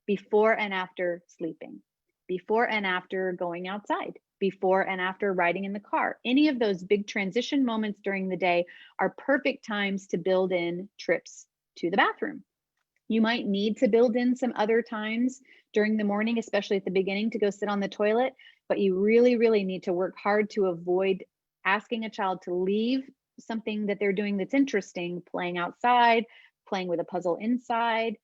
before and after sleeping, before and after going outside, before and after riding in the car. Any of those big transition moments during the day are perfect times to build in trips to the bathroom. You might need to build in some other times during the morning, especially at the beginning, to go sit on the toilet, but you really, really need to work hard to avoid asking a child to leave something that they're doing that's interesting, playing outside, playing with a puzzle inside,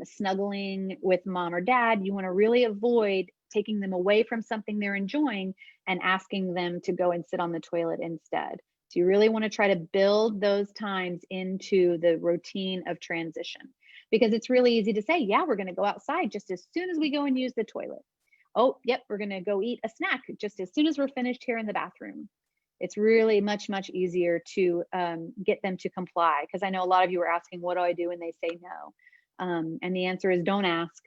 snuggling with mom or dad. You want to really avoid taking them away from something they're enjoying and asking them to go and sit on the toilet instead. So you really want to try to build those times into the routine of transition. Because it's really easy to say, yeah, we're going to go outside just as soon as we go and use the toilet. Oh, yep, we're going to go eat a snack just as soon as we're finished here in the bathroom. It's really much, much easier to get them to comply. Because I know a lot of you are asking, what do I do when they say no? And the answer is don't ask.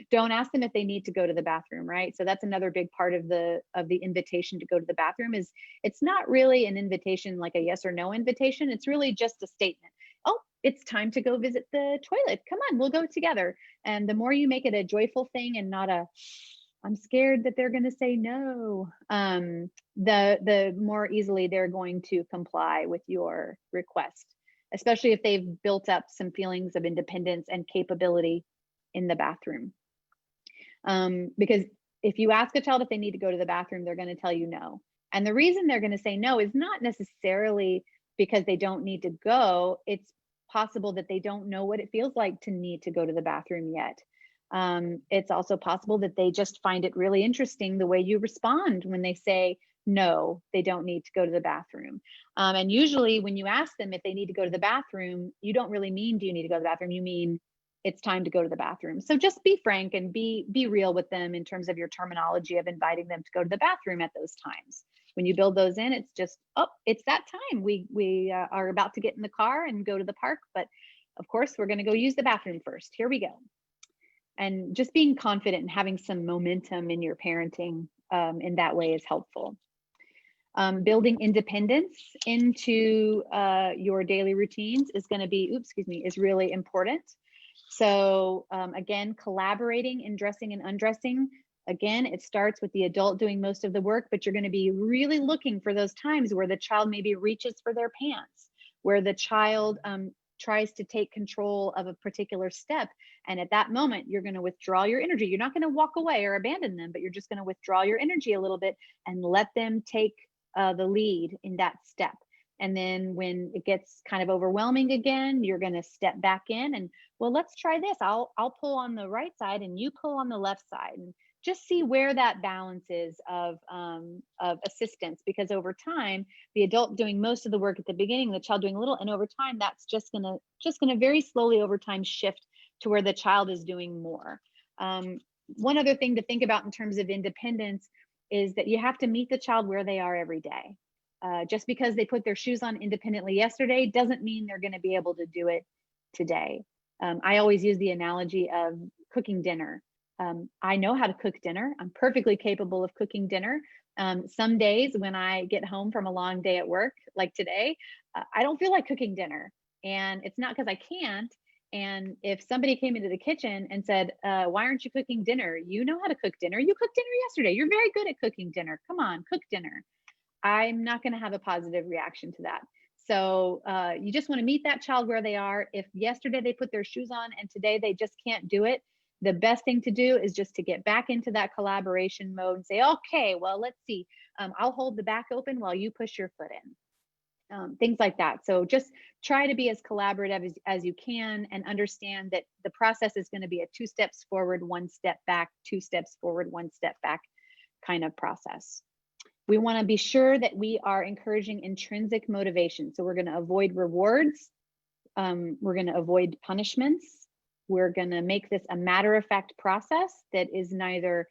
Don't ask them if they need to go to the bathroom, right? So that's another big part of the invitation to go to the bathroom. Is it's not really an invitation like a yes or no invitation. It's really just a statement. Oh, it's time to go visit the toilet. Come on, we'll go together. And the more you make it a joyful thing and not a, I'm scared that they're going to say no, the more easily they're going to comply with your request, especially if they've built up some feelings of independence and capability in the bathroom. Because if you ask a child if they need to go to the bathroom, they're going to tell you no. And the reason they're going to say no is not necessarily because they don't need to go. It's possible that they don't know what it feels like to need to go to the bathroom yet. It's also possible that they just find it really interesting the way you respond when they say no, they don't need to go to the bathroom. And usually when you ask them if they need to go to the bathroom, you don't really mean, do you need to go to the bathroom? You mean, it's time to go to the bathroom. So just be frank and be real with them in terms of your terminology of inviting them to go to the bathroom at those times. When you build those in, it's just, oh, it's that time. We are about to get in the car and go to the park, but of course we're going to go use the bathroom first. Here we go. And just being confident and having some momentum in your parenting in that way is helpful. Building independence into your daily routines is going to be, is really important. So again, collaborating in dressing and undressing. Again, it starts with the adult doing most of the work, but you're going to be really looking for those times where the child maybe reaches for their pants, where the child tries to take control of a particular step. And at that moment, you're going to withdraw your energy. You're not going to walk away or abandon them, but you're just going to withdraw your energy a little bit and let them take the lead in that step. And then when it gets kind of overwhelming again, you're going to step back in and, well, let's try this. I'll pull on the right side and you pull on the left side, and just see where that balance is of assistance. Because over time, the adult doing most of the work at the beginning, the child doing a little, and over time, that's just gonna very slowly over time shift to where the child is doing more. One other thing to think about in terms of independence is that you have to meet the child where they are every day. Just because they put their shoes on independently yesterday doesn't mean they're going to be able to do it today. I always use the analogy of cooking dinner. I know how to cook dinner. I'm perfectly capable of cooking dinner. Some days when I get home from a long day at work, like today, I don't feel like cooking dinner. And it's not because I can't. And if somebody came into the kitchen and said, why aren't you cooking dinner? You know how to cook dinner. You cooked dinner yesterday. You're very good at cooking dinner. Come on, cook dinner. I'm not going to have a positive reaction to that. So you just want to meet that child where they are. If yesterday they put their shoes on and today they just can't do it, the best thing to do is just to get back into that collaboration mode and say, okay, well, let's see. I'll hold the back open while you push your foot in. Things like that. So just try to be as collaborative as you can, and understand that the process is going to be a 2 steps forward, 1 step back, 2 steps forward, 1 step back kind of process. We want to be sure that we are encouraging intrinsic motivation. So we're going to avoid rewards. We're going to avoid punishments. We're going to make this a matter-of-fact process that is neither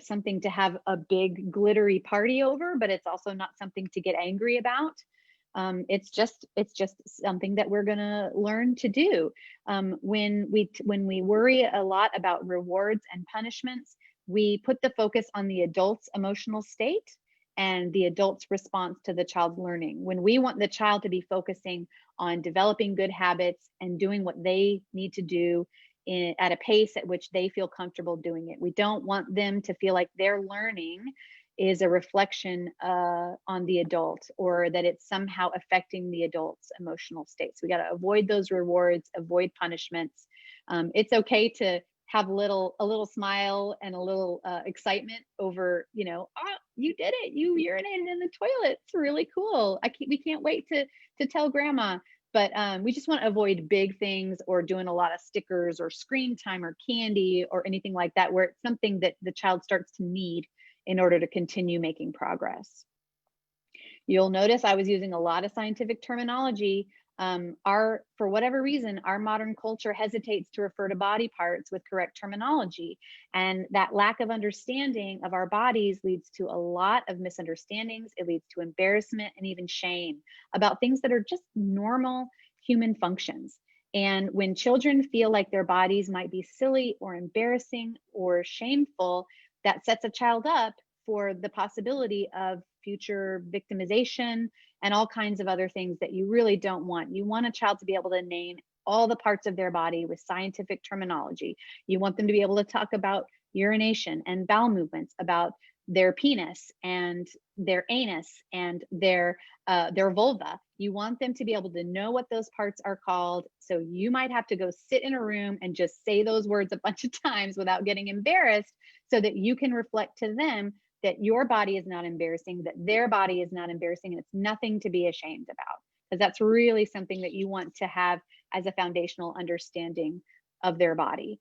something to have a big glittery party over, but it's also not something to get angry about. It's just something that we're going to learn to do. When we worry a lot about rewards and punishments, we put the focus on the adult's emotional state and the adult's response to the child's learning. When we want the child to be focusing on developing good habits and doing what they need to do at a pace at which they feel comfortable doing it. We don't want them to feel like their learning is a reflection on the adult, or that it's somehow affecting the adult's emotional state. So we got to avoid those rewards, avoid punishments. It's okay to have a little smile and a little excitement over, oh, you did it. You urinated in the toilet. It's really cool. We can't wait to tell grandma. But we just want to avoid big things or doing a lot of stickers or screen time or candy or anything like that, where it's something that the child starts to need in order to continue making progress. You'll notice I was using a lot of scientific terminology. For whatever reason, our modern culture hesitates to refer to body parts with correct terminology. And that lack of understanding of our bodies leads to a lot of misunderstandings. It leads to embarrassment and even shame about things that are just normal human functions. And when children feel like their bodies might be silly or embarrassing or shameful, that sets a child up for the possibility of future victimization and all kinds of other things that you really don't want. You want a child to be able to name all the parts of their body with scientific terminology. You want them to be able to talk about urination and bowel movements, about their penis and their anus and their vulva. You want them to be able to know what those parts are called. So you might have to go sit in a room and just say those words a bunch of times without getting embarrassed, so that you can reflect to them that your body is not embarrassing, that their body is not embarrassing, and it's nothing to be ashamed about. Because that's really something that you want to have as a foundational understanding of their body.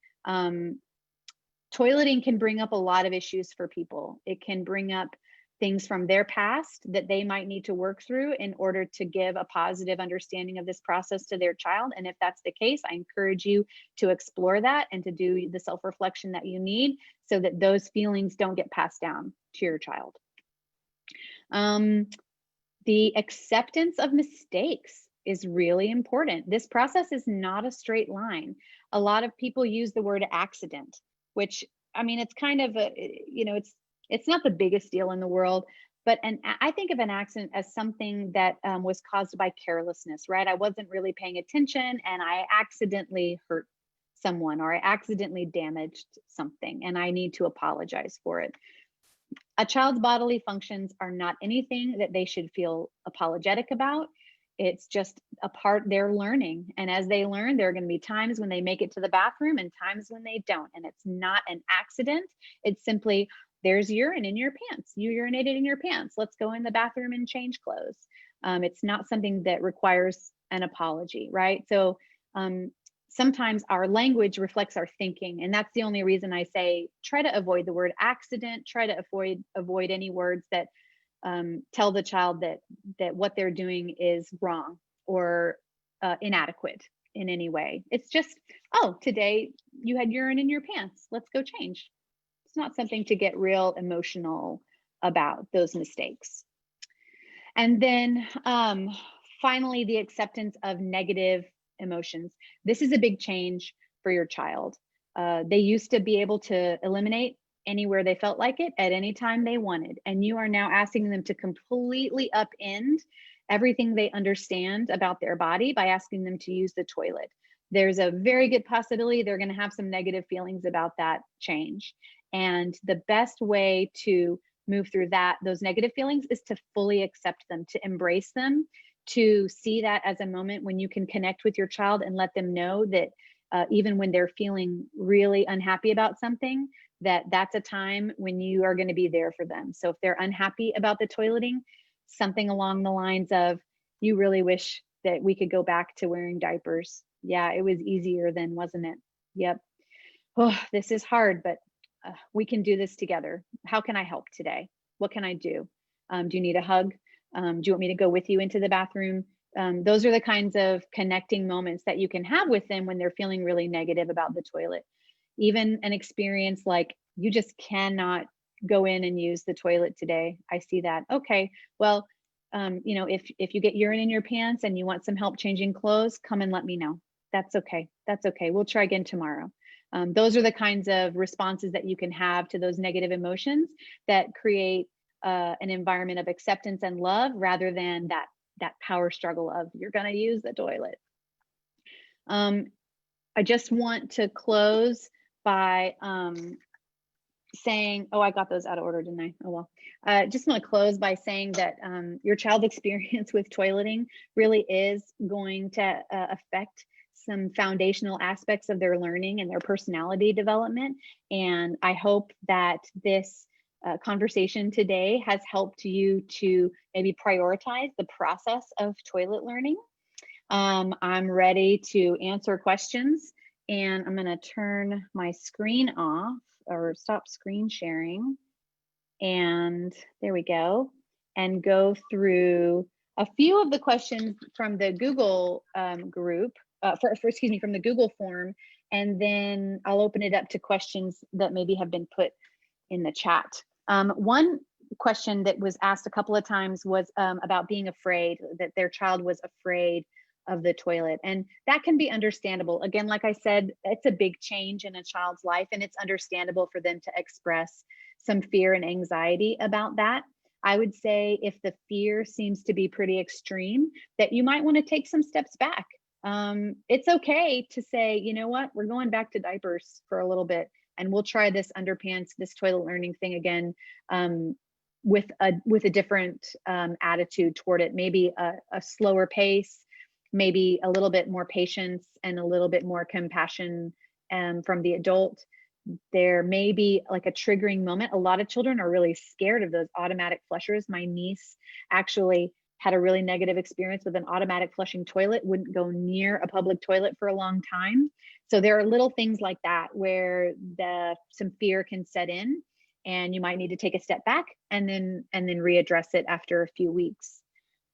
Toileting can bring up a lot of issues for people. It can bring up things from their past that they might need to work through in order to give a positive understanding of this process to their child. And if that's the case, I encourage you to explore that and to do the self-reflection that you need so that those feelings don't get passed down to your child. The acceptance of mistakes is really important. This process is not a straight line. A lot of people use the word accident, which, I mean, it's kind of a, it's not the biggest deal in the world, but I think of an accident as something that was caused by carelessness, right? I wasn't really paying attention and I accidentally hurt someone or I accidentally damaged something and I need to apologize for it. A child's bodily functions are not anything that they should feel apologetic about. It's just a part they're learning. And as they learn, there are going to be times when they make it to the bathroom and times when they don't. And it's not an accident. It's simply, there's urine in your pants. You urinated in your pants. Let's go in the bathroom and change clothes. It's not something that requires an apology, right? So sometimes our language reflects our thinking. And that's the only reason I say, try to avoid the word accident, try to avoid any words that tell the child that what they're doing is wrong or inadequate in any way. It's just, oh, today you had urine in your pants. Let's go change. It's not something to get real emotional about, those mistakes. And then finally, the acceptance of negative emotions. This is a big change for your child. They used to be able to eliminate anywhere they felt like it at any time they wanted. And you are now asking them to completely upend everything they understand about their body by asking them to use the toilet. There's a very good possibility they're going to have some negative feelings about that change. And the best way to move through those negative feelings is to fully accept them, to embrace them, to see that as a moment when you can connect with your child and let them know that even when they're feeling really unhappy about something, that's a time when you are going to be there for them. So if they're unhappy about the toileting, something along the lines of, you really wish that we could go back to wearing diapers. Yeah, it was easier then, wasn't it? Yep. Oh, this is hard, but we can do this together. How can I help today? What can I do? Do you need a hug? Do you want me to go with you into the bathroom? Those are the kinds of connecting moments that you can have with them when they're feeling really negative about the toilet. Even an experience like, you just cannot go in and use the toilet today. I see that. Okay, well, if you get urine in your pants and you want some help changing clothes, come and let me know. That's okay. That's okay. We'll try again tomorrow. Those are the kinds of responses that you can have to those negative emotions that create an environment of acceptance and love, rather than that power struggle of, you're going to use the toilet. I just want to close by saying, oh, I got those out of order, didn't I? Oh, well. Just want to close by saying that your child's experience with toileting really is going to affect some foundational aspects of their learning and their personality development. And I hope that this conversation today has helped you to maybe prioritize the process of toilet learning. I'm ready to answer questions, and I'm going to turn my screen off or stop screen sharing. And there we go. And go through a few of the questions from the Google group, from the Google form. And then I'll open it up to questions that maybe have been put in the chat. One question that was asked a couple of times was about being afraid, that their child was afraid of the toilet. And that can be understandable. Again, like I said, it's a big change in a child's life, and it's understandable for them to express some fear and anxiety about that. I would say if the fear seems to be pretty extreme, that you might want to take some steps back. It's okay to say, you know what, we're going back to diapers for a little bit, and we'll try this underpants, this toilet learning thing again, with a different attitude toward it. Maybe a slower pace, maybe a little bit more patience and a little bit more compassion from the adult. There may be like a triggering moment. A lot of children are really scared of those automatic flushers. My niece actually had a really negative experience with an automatic flushing toilet, wouldn't go near a public toilet for a long time. So there are little things like that where some fear can set in. and you might need to take a step back and then readdress it after a few weeks.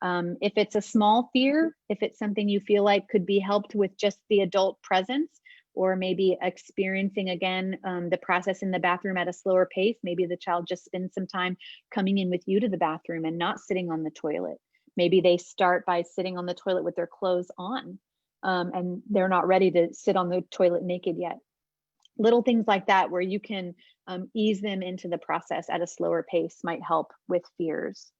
If it's a small fear, if it's something you feel like could be helped with just the adult presence, or maybe experiencing again the process in the bathroom at a slower pace, maybe the child just spends some time coming in with you to the bathroom and not sitting on the toilet. Maybe they start by sitting on the toilet with their clothes on, and they're not ready to sit on the toilet naked yet. Little things like that where you can ease them into the process at a slower pace might help with fears.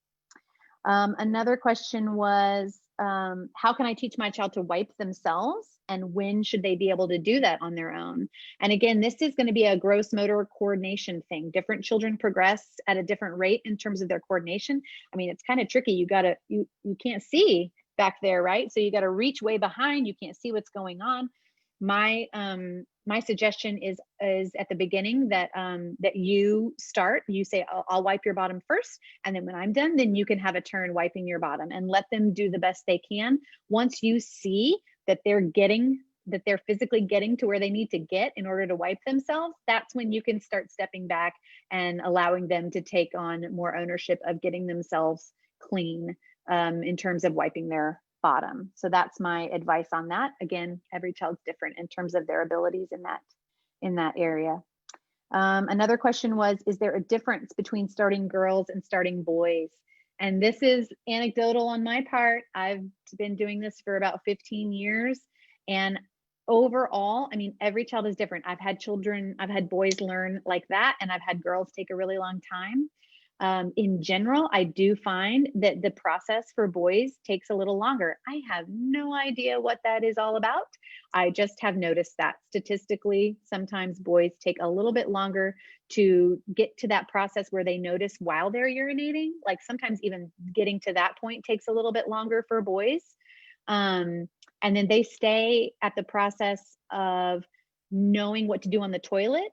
Another question was, how can I teach my child to wipe themselves, and when should they be able to do that on their own? And again, this is going to be a gross motor coordination thing. Different children progress at a different rate in terms of their coordination. I mean, it's kind of tricky. You can't see back there, right? So you got to reach way behind. You can't see what's going on. My suggestion is at the beginning that you start. You say, I'll wipe your bottom first, and then when I'm done, then you can have a turn wiping your bottom, and let them do the best they can. Once you see that they're physically getting to where they need to get in order to wipe themselves, that's when you can start stepping back and allowing them to take on more ownership of getting themselves clean in terms of wiping their bottom. So that's my advice on that. Again, every child's different in terms of their abilities in that area. Another question was, is there a difference between starting girls and starting boys? And this is anecdotal on my part. I've been doing this for about 15 years. And overall, I mean, every child is different. I've had boys learn like that, and I've had girls take a really long time. In general, I do find that the process for boys takes a little longer. I have no idea what that is all about. I just have noticed that statistically, sometimes boys take a little bit longer to get to that process where they notice while they're urinating. Like sometimes even getting to that point takes a little bit longer for boys. And then they stay at the process of knowing what to do on the toilet,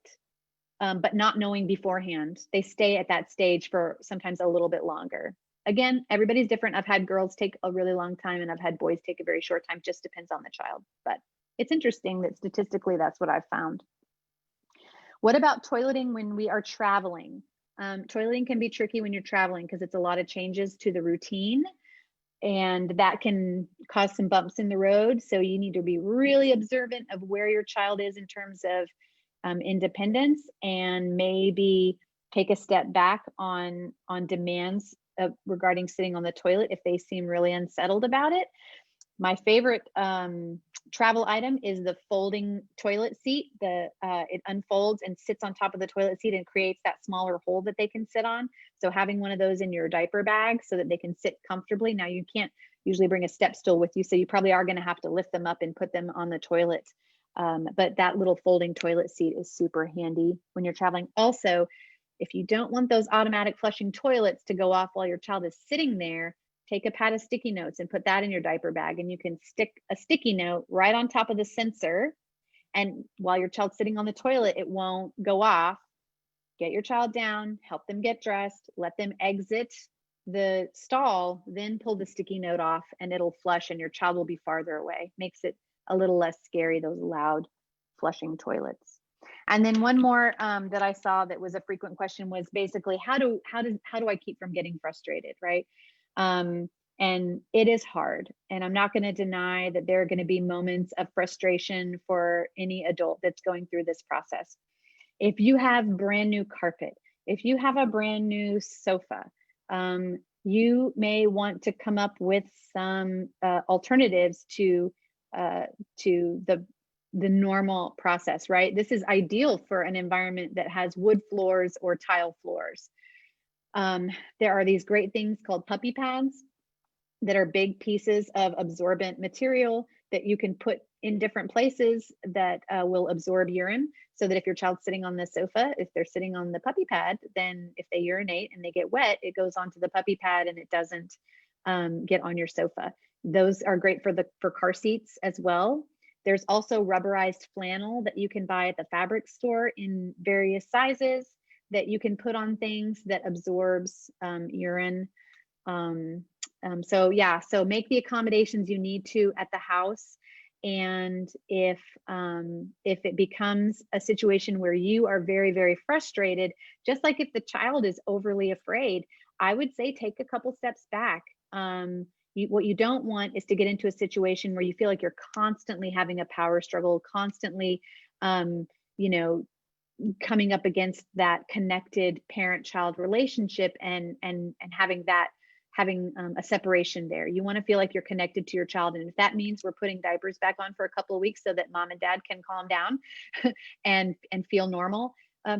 but not knowing beforehand. They stay at that stage for sometimes a little bit longer. Again, everybody's different. I've had girls take a really long time, and I've had boys take a very short time. Just depends on the child. But it's interesting that statistically, that's what I've found. What about toileting when we are traveling? Toileting can be tricky when you're traveling because it's a lot of changes to the routine, and that can cause some bumps in the road. So you need to be really observant of where your child is in terms of independence, and maybe take a step back on demands regarding sitting on the toilet if they seem really unsettled about it. My favorite travel item is the folding toilet seat. It unfolds and sits on top of the toilet seat and creates that smaller hole that they can sit on. So having one of those in your diaper bag so that they can sit comfortably. Now you can't usually bring a step stool with you, so you probably are going to have to lift them up and put them on the toilet. But that little folding toilet seat is super handy when you're traveling. Also, if you don't want those automatic flushing toilets to go off while your child is sitting there, take a pad of sticky notes and put that in your diaper bag, and you can stick a sticky note right on top of the sensor. And while your child's sitting on the toilet, it won't go off. Get your child down, help them get dressed, let them exit the stall, then pull the sticky note off, and it'll flush, and your child will be farther away. Makes it a little less scary, those loud flushing toilets. And then one more that I saw that was a frequent question was basically, how do I keep from getting frustrated, right? And it is hard. And I'm not going to deny that there are going to be moments of frustration for any adult that's going through this process. If you have brand new carpet, if you have a brand new sofa, you may want to come up with some alternatives to the normal process, right? This is ideal for an environment that has wood floors or tile floors. There are these great things called puppy pads that are big pieces of absorbent material that you can put in different places that will absorb urine, so that if your child's sitting on the sofa, if they're sitting on the puppy pad, then if they urinate and they get wet, it goes onto the puppy pad and it doesn't get on your sofa. Those are great for car seats as well. There's also rubberized flannel that you can buy at the fabric store in various sizes that you can put on things that absorbs urine. So make the accommodations you need to at the house. And if it becomes a situation where you are very, very frustrated, just like if the child is overly afraid, I would say take a couple steps back. What you don't want is to get into a situation where you feel like you're constantly having a power struggle, constantly, um, you know, coming up against that connected parent-child relationship, and having a separation there. You want to feel like you're connected to your child, and if that means we're putting diapers back on for a couple of weeks so that mom and dad can calm down and feel normal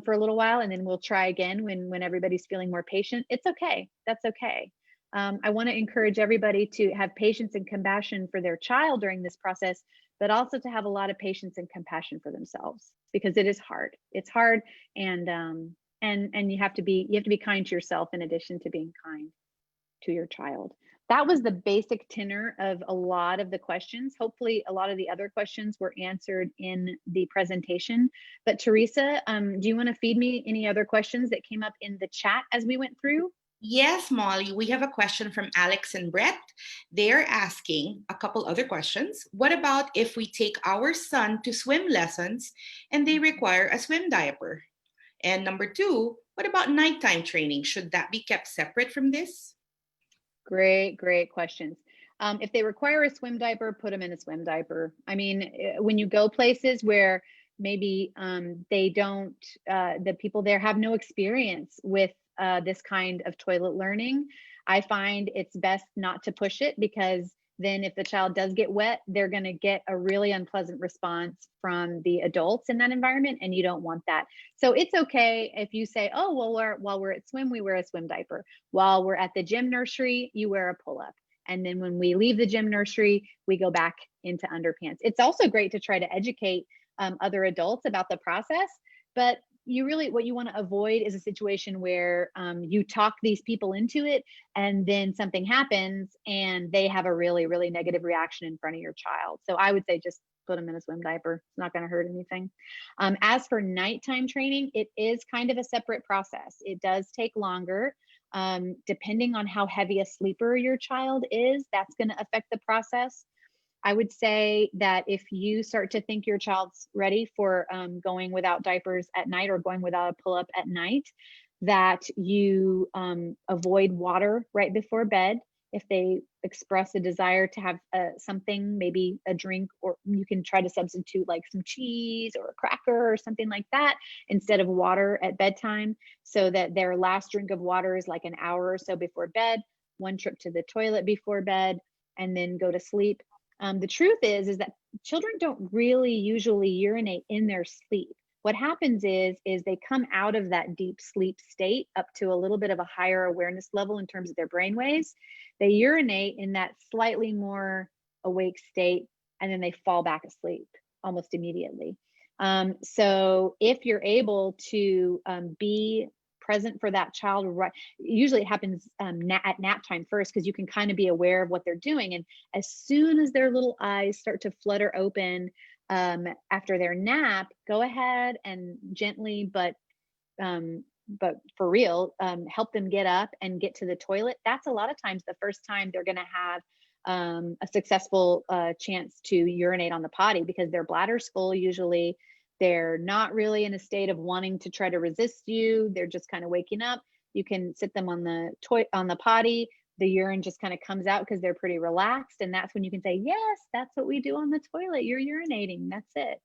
for a little while, and then we'll try again when everybody's feeling more patient. It's okay. That's okay. I want to encourage everybody to have patience and compassion for their child during this process, but also to have a lot of patience and compassion for themselves, because it is hard. It's hard, and you have to be kind to yourself in addition to being kind to your child. That was the basic tenor of a lot of the questions. Hopefully, a lot of the other questions were answered in the presentation. But Teresa, do you want to feed me any other questions that came up in the chat as we went through? Yes, Molly, we have a question from Alex and Brett. They're asking a couple other questions. What about if we take our son to swim lessons and they require a swim diaper? And number two, what about nighttime training? Should that be kept separate from this? Great, great questions. If they require a swim diaper, put them in a swim diaper. I mean, when you go places where maybe they don't, the people there have no experience with this kind of toilet learning, I find it's best not to push it, because then if the child does get wet, they're going to get a really unpleasant response from the adults in that environment, and you don't want that. So it's okay if you say, oh, well, while we're at swim, we wear a swim diaper. While we're at the gym nursery, you wear a pull-up. And then when we leave the gym nursery, we go back into underpants. It's also great to try to educate other adults about the process, but what you want to avoid is a situation where you talk these people into it, and then something happens and they have a really, really negative reaction in front of your child. So I would say just put them in a swim diaper. It's not going to hurt anything. As for nighttime training, it is kind of a separate process. It does take longer. Depending on how heavy a sleeper your child is, that's going to affect the process. I would say that if you start to think your child's ready for going without diapers at night, or going without a pull-up at night, that you avoid water right before bed. If they express a desire to have something, maybe a drink, or you can try to substitute like some cheese or a cracker or something like that instead of water at bedtime, so that their last drink of water is like an hour or so before bed, one trip to the toilet before bed, and then go to sleep. The truth is that children don't really usually urinate in their sleep. What happens is they come out of that deep sleep state up to a little bit of a higher awareness level in terms of their brain waves. They urinate in that slightly more awake state, and then they fall back asleep almost immediately. So if you're able to be present for that child, right, usually it happens at nap time first, because you can kind of be aware of what they're doing, and as soon as their little eyes start to flutter open after their nap, go ahead and gently but for real, help them get up and get to the toilet. That's a lot of times the first time they're going to have a successful chance to urinate on the potty, because their bladder's full usually. They're not really in a state of wanting to try to resist you. They're just kind of waking up. You can sit them on the potty. The urine just kind of comes out because they're pretty relaxed. And that's when you can say, yes, that's what we do on the toilet. You're urinating. That's it.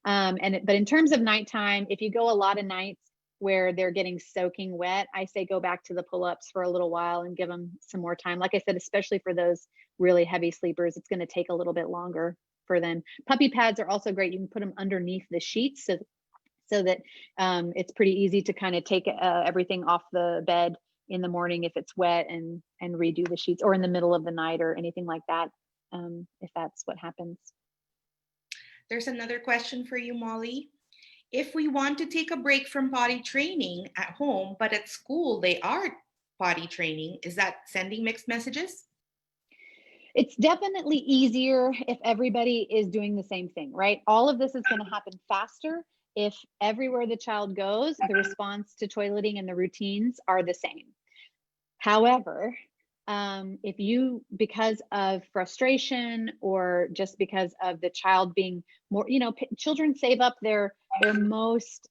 But in terms of nighttime, if you go a lot of nights where they're getting soaking wet, I say go back to the pull-ups for a little while and give them some more time. Like I said, especially for those really heavy sleepers, it's going to take a little bit longer for them. Puppy pads are also great. You can put them underneath the sheets so that it's pretty easy to kind of take everything off the bed in the morning if it's wet, and redo the sheets, or in the middle of the night or anything like that, if that's what happens. There's another question for you, Molly. If we want to take a break from potty training at home, but at school they are potty training, is that sending mixed messages? It's definitely easier if everybody is doing the same thing, right? All of this is going to happen faster if everywhere the child goes, the response to toileting and the routines are the same. However, If you, because of frustration or just because of the child being more, children save up their most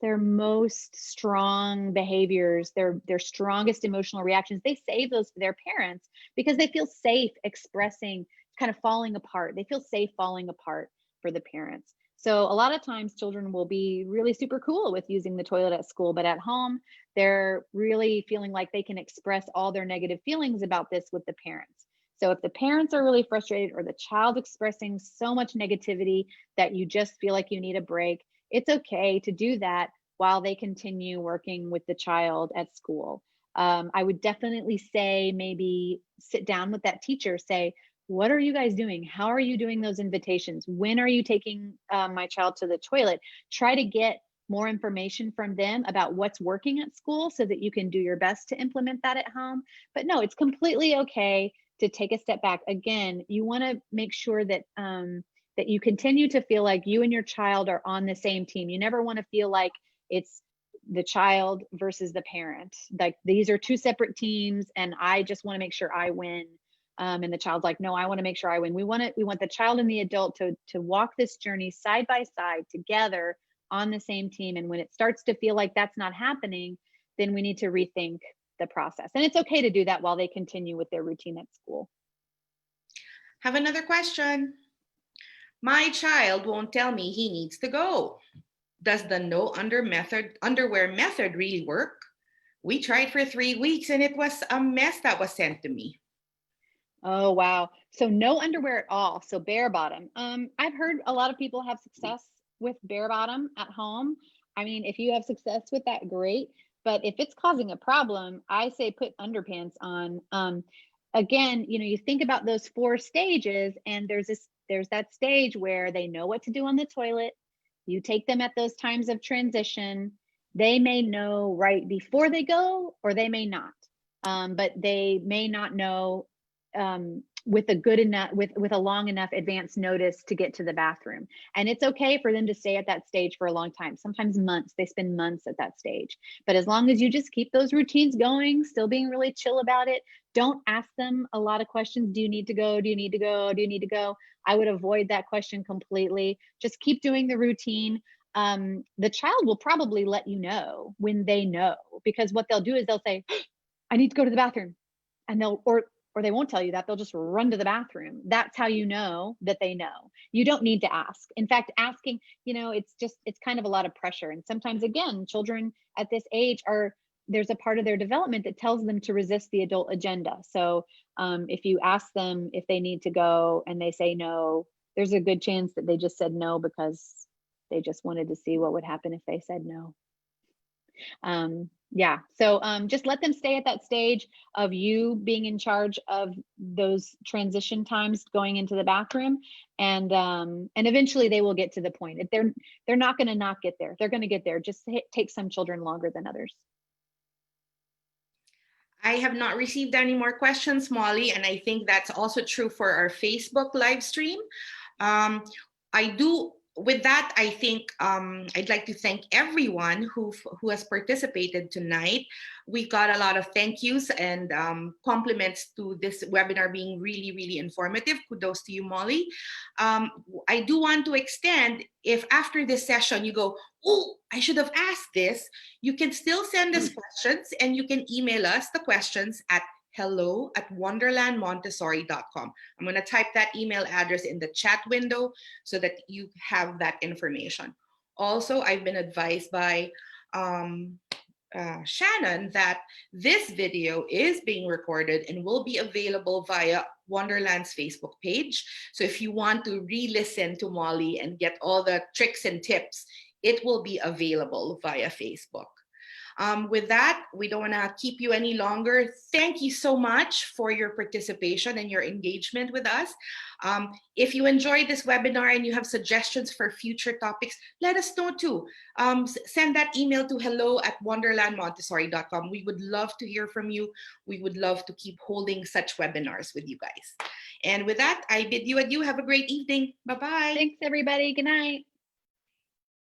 their most strong behaviors, their strongest emotional reactions. They save those for their parents because they feel safe expressing, kind of falling apart. They feel safe falling apart for the parents. So a lot of times children will be really super cool with using the toilet at school, but at home, they're really feeling like they can express all their negative feelings about this with the parents. So if the parents are really frustrated or the child expressing so much negativity that you just feel like you need a break, it's okay to do that while they continue working with the child at school. I would definitely say maybe sit down with that teacher, say, what are you guys doing? How are you doing those invitations? When are you taking my child to the toilet? Try to get more information from them about what's working at school so that you can do your best to implement that at home. But no, it's completely okay to take a step back. Again, you want to make sure that that you continue to feel like you and your child are on the same team. You never want to feel like it's the child versus the parent. Like these are two separate teams, and I just want to make sure I win. And the child's like, no, I want to make sure I win. We want the child and the adult to walk this journey side by side together on the same team. And when it starts to feel like that's not happening, then we need to rethink the process. And it's okay to do that while they continue with their routine at school. Have another question. My child won't tell me he needs to go. Does the underwear method really work? We tried for 3 weeks and it was a mess that was sent to me. Oh, wow. So no underwear at all. So bare bottom. I've heard a lot of people have success with bare bottom at home. I mean, if you have success with that, great. But if it's causing a problem, I say put underpants on. Again, you think about those 4 stages, and there's that stage where they know what to do on the toilet. You take them at those times of transition. They may know right before they go, or they may not. But they may not know with a long enough advance notice to get to the bathroom. And it's okay for them to stay at that stage for a long time, sometimes months. They spend months at that stage. But as long as you just keep those routines going, still being really chill about it, don't ask them a lot of questions. Do you need to go? Do you need to go? Do you need to go? I would avoid that question completely. Just keep doing the routine. The child will probably let you know when they know, because what they'll do is they'll say, I need to go to the bathroom. And or they won't tell you that. They'll just run to the bathroom. That's how you know that they know. You don't need to ask. In fact, asking, it's kind of a lot of pressure. And sometimes, again, children at this age there's a part of their development that tells them to resist the adult agenda. So if you ask them if they need to go and they say no, there's a good chance that they just said no because they just wanted to see what would happen if they said no. Yeah, so just let them stay at that stage of you being in charge of those transition times going into the bathroom, and eventually they will get to the point. If they're not going to not get there, they're going to get there. Just take some children longer than others. I have not received any more questions, Molly, and I think that's also true for our Facebook live stream. With that, I think I'd like to thank everyone who has participated tonight. We got a lot of thank yous and compliments to this webinar being really, really informative. Kudos to you, Molly. I do want to extend, if after this session you go, oh, I should have asked this, you can still send us questions, and you can email us the questions at hello@wonderlandmontessori.com. I'm going to type that email address in the chat window so that you have that information. Also, I've been advised by Shannon that this video is being recorded and will be available via Wonderland's Facebook page. So if you want to re-listen to Molly and get all the tricks and tips, it will be available via Facebook. With that, we don't want to keep you any longer. Thank you so much for your participation and your engagement with us. If you enjoyed this webinar and you have suggestions for future topics, let us know too. Send that email to hello@wonderlandmontessori.com. We would love to hear from you. We would love to keep holding such webinars with you guys. And with that, I bid you adieu. Have a great evening. Bye-bye. Thanks, everybody. Good night.